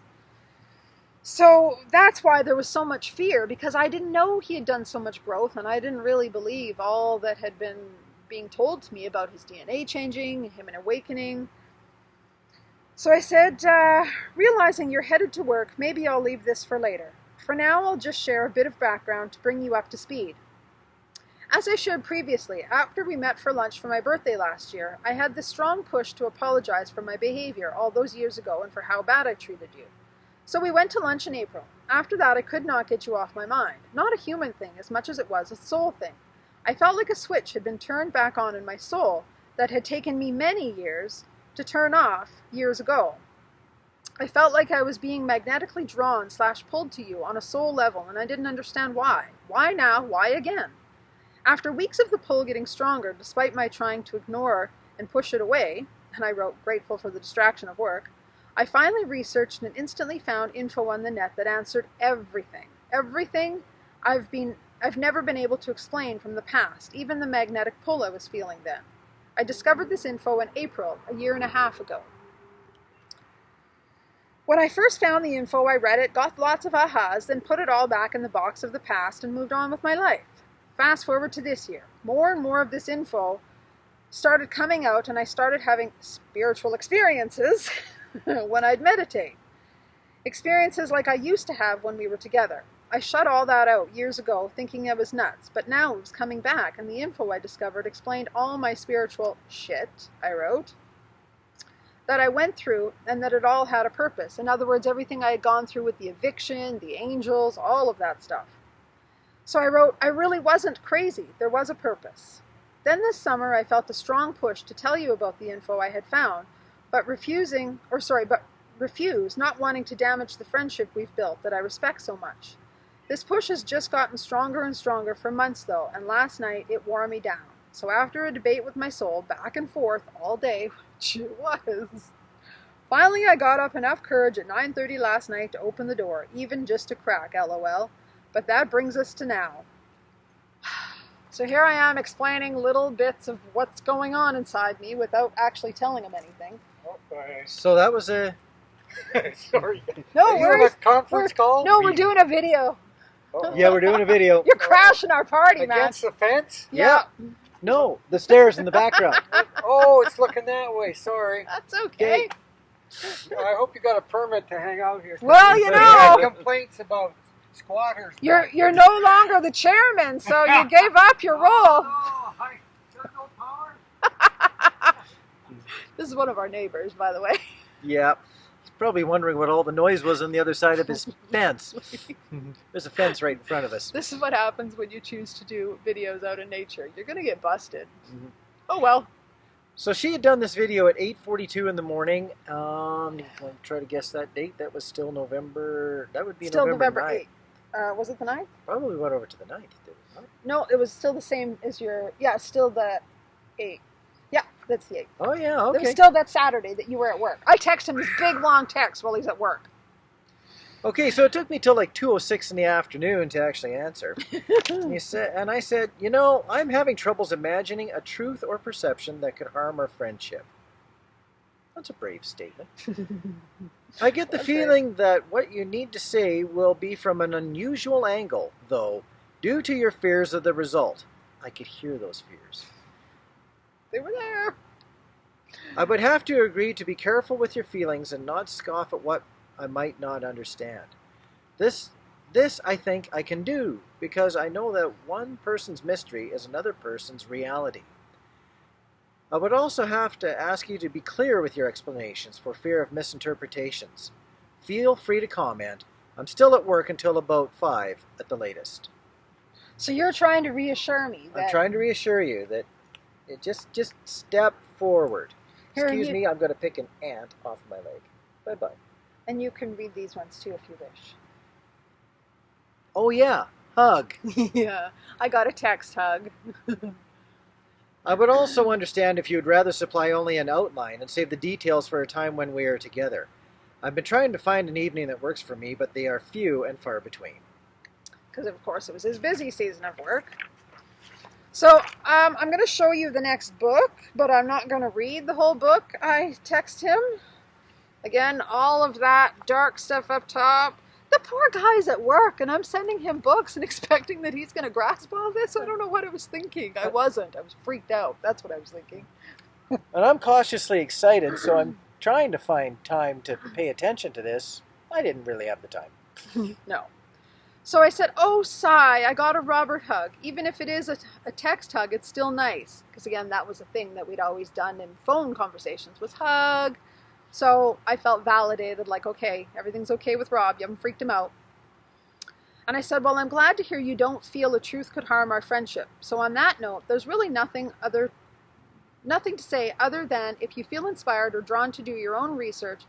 So that's why there was so much fear, because I didn't know he had done so much growth, and I didn't really believe all that had been being told to me about his DNA changing, him an awakening. So I said, realizing you're headed to work, maybe I'll leave this for later. For now, I'll just share a bit of background to bring you up to speed. As I shared previously, after we met for lunch for my birthday last year, I had this strong push to apologize for my behavior all those years ago and for how bad I treated you. So we went to lunch in April. After that, I could not get you off my mind. Not a human thing as much as it was a soul thing. I felt like a switch had been turned back on in my soul that had taken me many years to turn off years ago. I felt like I was being magnetically drawn / pulled to you on a soul level, and I didn't understand why. Why now? Why again? After weeks of the pull getting stronger, despite my trying to ignore and push it away, and I wrote grateful for the distraction of work, I finally researched and instantly found info on the net that answered everything. Everything I've never been able to explain from the past, even the magnetic pull I was feeling then. I discovered this info in April, a year and a half ago. When I first found the info, I read it, got lots of ahas, then put it all back in the box of the past and moved on with my life. Fast forward to this year. More and more of this info started coming out, and I started having spiritual experiences when I'd meditate. Experiences like I used to have when we were together. I shut all that out years ago, thinking I was nuts, but now it was coming back, and the info I discovered explained all my spiritual shit, I wrote, that I went through, and that it all had a purpose. In other words, everything I had gone through with the eviction, the angels, all of that stuff. So I wrote, I really wasn't crazy. There was a purpose. Then this summer, I felt a strong push to tell you about the info I had found, but refuse, not wanting to damage the friendship we've built that I respect so much. This push has just gotten stronger and stronger for months, though, and last night it wore me down. So after a debate with my soul, back and forth all day, which it was, finally I got up enough courage at 9:30 last night to open the door, even just a crack, lol. But that brings us to now. So here I am explaining little bits of what's going on inside me without actually telling him anything. Okay. So that was a... Sorry. No Are you worries. on a conference call? No, we're doing a video. Oh. Yeah, we're doing a video. You're crashing our party, man. Against the fence? Yeah. No, the stairs in the background. Oh, it's looking that way. Sorry. That's okay. I hope you got a permit to hang out here. Well, you We had know, complaints about squatters. you're no longer the chairman, so you gave up your role. Oh, hi. There's no power? This is one of our neighbors, by the way. Yeah. He's probably wondering what all the noise was on the other side of his fence. There's a fence right in front of us. This is what happens when you choose to do videos out in nature. You're going to get busted. Mhm. Oh, well. So she had done this video at 8:42 in the morning. I'll try to guess that date. That was still November. That would be Still November November 9th. 8th. Was it the 9th? Probably went over to the 9th. Did it not? No, it was still the same as your... Yeah, still the 8th. Yeah, that's the 8th. Oh, yeah, It was okay. still that Saturday that you were at work. I texted him this big, long text while he's at work. Okay, so it took me till like 2:06 in the afternoon to actually answer. And I said, you know, I'm having troubles imagining a truth or perception that could harm our friendship. That's a brave statement. I get the Okay. feeling that what you need to say will be from an unusual angle, though, due to your fears of the result. I could hear those fears. They were there. I would have to agree to be careful with your feelings and not scoff at what I might not understand. This I think I can do, because I know that one person's mystery is another person's reality. I would also have to ask you to be clear with your explanations for fear of misinterpretations. Feel free to comment. I'm still at work until about 5 at the latest. So you're trying to reassure me that... I'm trying to reassure you that it just step forward. Here, Excuse you- me, I'm going to pick an ant off my leg. Bye-bye. And you can read these ones too if you wish. Oh yeah, hug. Yeah, I got a text hug. I would also understand if you would rather supply only an outline and save the details for a time when we are together. I've been trying to find an evening that works for me, but they are few and far between. because of course it was his busy season of work. So I'm going to show you the next book, but I'm not going to read the whole book. I text him. Again, all of that dark stuff up top. The poor guy's at work, and I'm sending him books and expecting that he's going to grasp all this. I don't know what I was thinking. I wasn't. I was freaked out. That's what I was thinking. And I'm cautiously excited, so I'm trying to find time to pay attention to this. I didn't really have the time. No. So I said, oh, sigh, I got a Robert hug. Even if it is a text hug, it's still nice. Because again, that was a thing that we'd always done in phone conversations, was hug. So I felt validated, like, okay, everything's okay with Rob. You haven't freaked him out. And I said, well, I'm glad to hear you don't feel the truth could harm our friendship. So on that note, there's really nothing to say other than if you feel inspired or drawn to do your own research,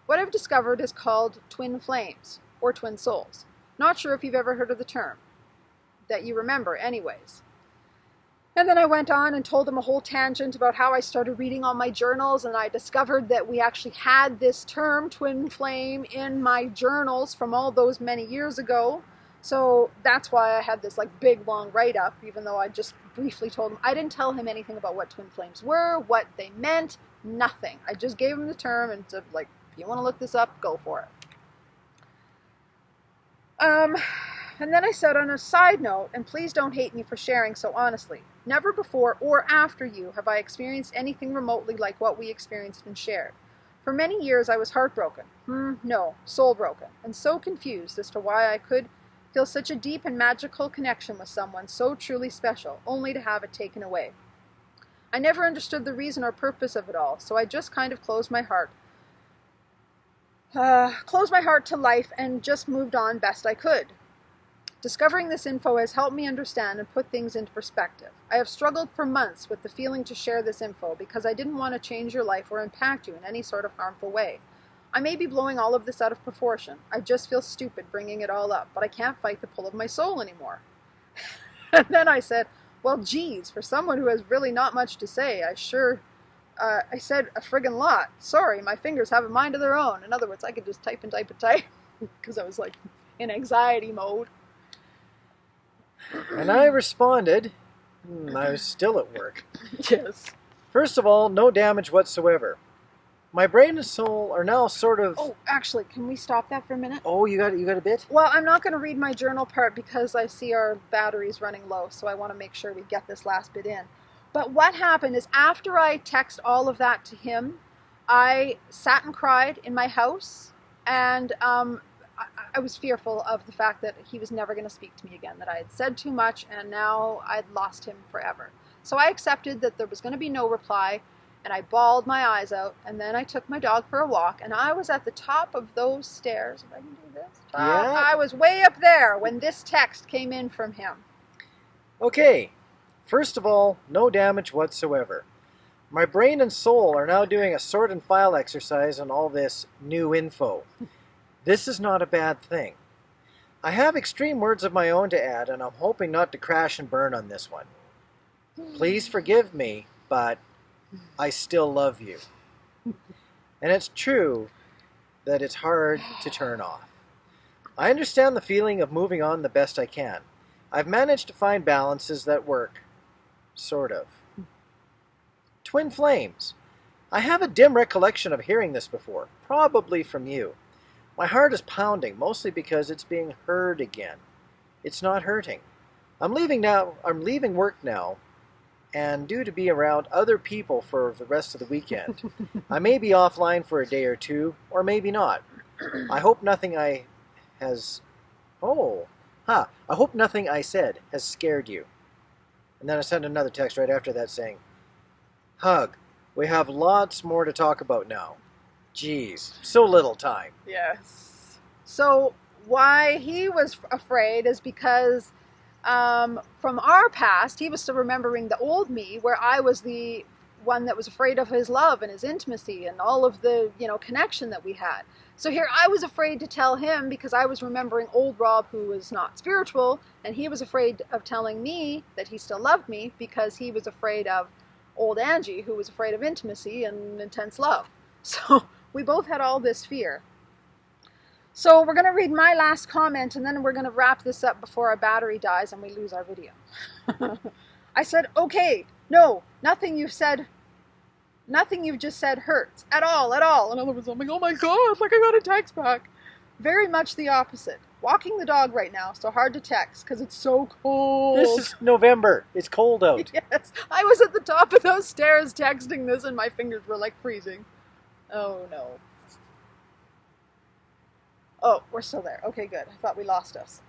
what I've discovered is called twin flames or twin souls. Not sure if you've ever heard of the term, that you remember anyways. And then I went on and told him a whole tangent about how I started reading all my journals, and I discovered that we actually had this term, twin flame, in my journals from all those many years ago. So that's why I had this like big long write-up, even though I just briefly told him. I didn't tell him anything about what twin flames were, what they meant, nothing. I just gave him the term and said, like, if you want to look this up, go for it. And then I said on a side note, and please don't hate me for sharing so honestly, never before or after you have I experienced anything remotely like what we experienced and shared. For many years I was heartbroken, no, soul broken, and so confused as to why I could feel such a deep and magical connection with someone so truly special, only to have it taken away. I never understood the reason or purpose of it all, so I just kind of closed my heart to life and just moved on best I could. Discovering this info has helped me understand and put things into perspective. I have struggled for months with the feeling to share this info because I didn't want to change your life or impact you in any sort of harmful way. I may be blowing all of this out of proportion. I just feel stupid bringing it all up, but I can't fight the pull of my soul anymore. And then I said, well, geez, for someone who has really not much to say, I said a friggin' lot. Sorry, my fingers have a mind of their own. In other words, I could just type and type and type because I was like in anxiety mode. And I responded, I was still at work. Yes. First of all, no damage whatsoever. My brain and soul are now sort of... Oh, actually, can we stop that for a minute? Oh, you got a bit? Well, I'm not going to read my journal part because I see our battery's running low, so I want to make sure we get this last bit in. But what happened is after I text all of that to him, I sat and cried in my house, and I was fearful of the fact that he was never going to speak to me again, that I had said too much, and now I'd lost him forever. So I accepted that there was going to be no reply, and I bawled my eyes out, and then I took my dog for a walk, and I was at the top of those stairs. If I can do this. Yeah. I was way up there when this text came in from him. Okay, first of all, no damage whatsoever. My brain and soul are now doing a sort and file exercise on all this new info. This is not a bad thing. I have extreme words of my own to add, and I'm hoping not to crash and burn on this one. Please forgive me, but I still love you. And it's true that it's hard to turn off. I understand the feeling of moving on the best I can. I've managed to find balances that work. Sort of. Twin flames. I have a dim recollection of hearing this before, probably from you. My heart is pounding, mostly because it's being heard again. It's not hurting. I'm leaving work now, and due to be around other people for the rest of the weekend. I may be offline for a day or two, or maybe not. I hope nothing I hope nothing I said has scared you. And then I sent another text right after that saying, hug, we have lots more to talk about now. Geez, so little time. Yes. So why he was afraid is because from our past, he was still remembering the old me, where I was the one that was afraid of his love and his intimacy and all of the, connection that we had. So here I was afraid to tell him because I was remembering old Rob, who was not spiritual, and he was afraid of telling me that he still loved me because he was afraid of old Angie, who was afraid of intimacy and intense love. So we both had all this fear. So we're going to read my last comment, and then we're going to wrap this up before our battery dies and we lose our video. I said, okay, no, nothing you've just said hurts at all. And all of a sudden, I'm like, oh my God, like I got a text back. Very much the opposite. Walking the dog right now, so hard to text because it's so cold. This is November. It's cold out. Yes, I was at the top of those stairs texting this and my fingers were like freezing. Oh no. Oh, we're still there. Okay, good. I thought we lost us.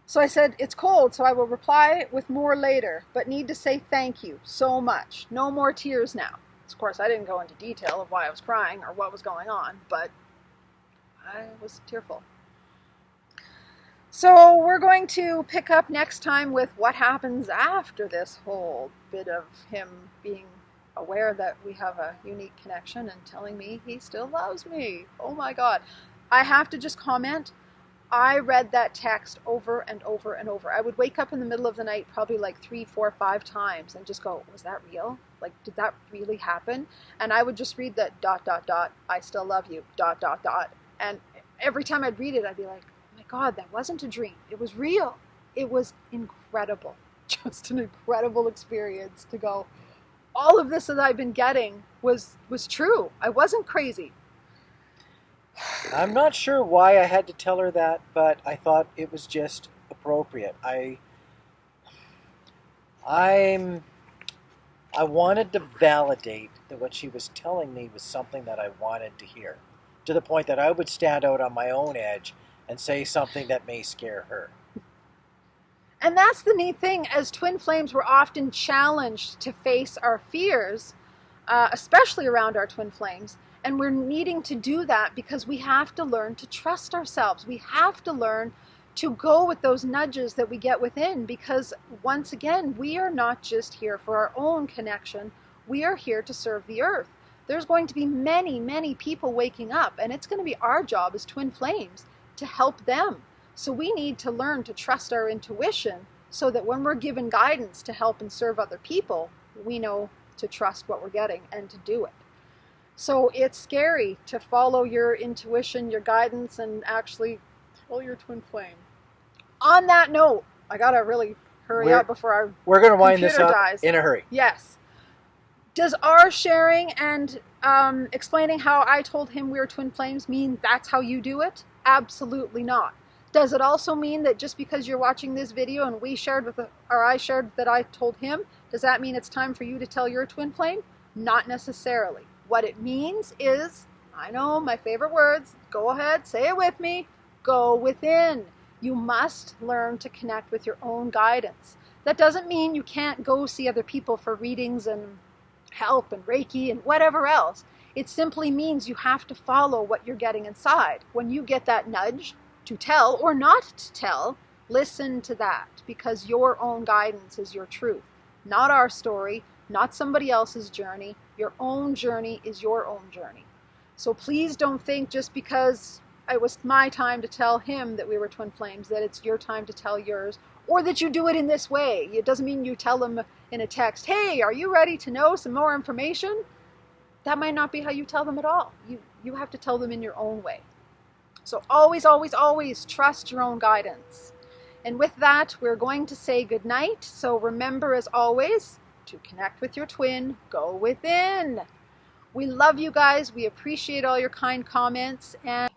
So I said, it's cold, so I will reply with more later, but need to say thank you so much. No more tears now. Of course, I didn't go into detail of why I was crying or what was going on, but I was tearful. So we're going to pick up next time with what happens after this whole bit of him being aware that we have a unique connection and telling me he still loves me. Oh my God. I have to just comment. I read that text over and over and over. I would wake up in the middle of the night probably like 3, 4, 5 times and just go, was that real? Like, did that really happen? And I would just read that ... I still love you ... And every time I'd read it, I'd be like, oh my God, that wasn't a dream. It was real. It was incredible. Just an incredible experience to go, all of this that I've been getting was true. I wasn't crazy. I'm not sure why I had to tell her that, but I thought it was just appropriate. I wanted to validate that what she was telling me was something that I wanted to hear, to the point that I would stand out on my own edge and say something that may scare her. And that's the neat thing. As twin flames, we're often challenged to face our fears, especially around our twin flames. And we're needing to do that because we have to learn to trust ourselves. We have to learn to go with those nudges that we get within, because once again, we are not just here for our own connection. We are here to serve the earth. There's going to be many, many people waking up, and it's going to be our job as twin flames to help them. So we need to learn to trust our intuition so that when we're given guidance to help and serve other people, we know to trust what we're getting and to do it. So it's scary to follow your intuition, your guidance, and actually tell your twin flame. On that note, I gotta really hurry up before our We're gonna wind computer this up dies. in a hurry. Yes. Does our sharing and explaining how I told him we were twin flames mean that's how you do it? Absolutely not. Does it also mean that just because you're watching this video and I shared that I told him, does that mean it's time for you to tell your twin flame? Not necessarily. What it means is, I know my favorite words, go ahead, say it with me, go within. You must learn to connect with your own guidance. That doesn't mean you can't go see other people for readings and help and Reiki and whatever else. It simply means you have to follow what you're getting inside. When you get that nudge to tell or not to tell, listen to that, because your own guidance is your truth. Not our story, not somebody else's journey. Your own journey is your own journey. So please don't think just because it was my time to tell him that we were twin flames, that it's your time to tell yours, or that you do it in this way. It doesn't mean you tell them in a text, hey, are you ready to know some more information? That might not be how you tell them at all. You have to tell them in your own way. So always, always, always trust your own guidance. And with that, we're going to say goodnight. So remember, as always, to connect with your twin, go within. We love you guys. We appreciate all your kind comments. And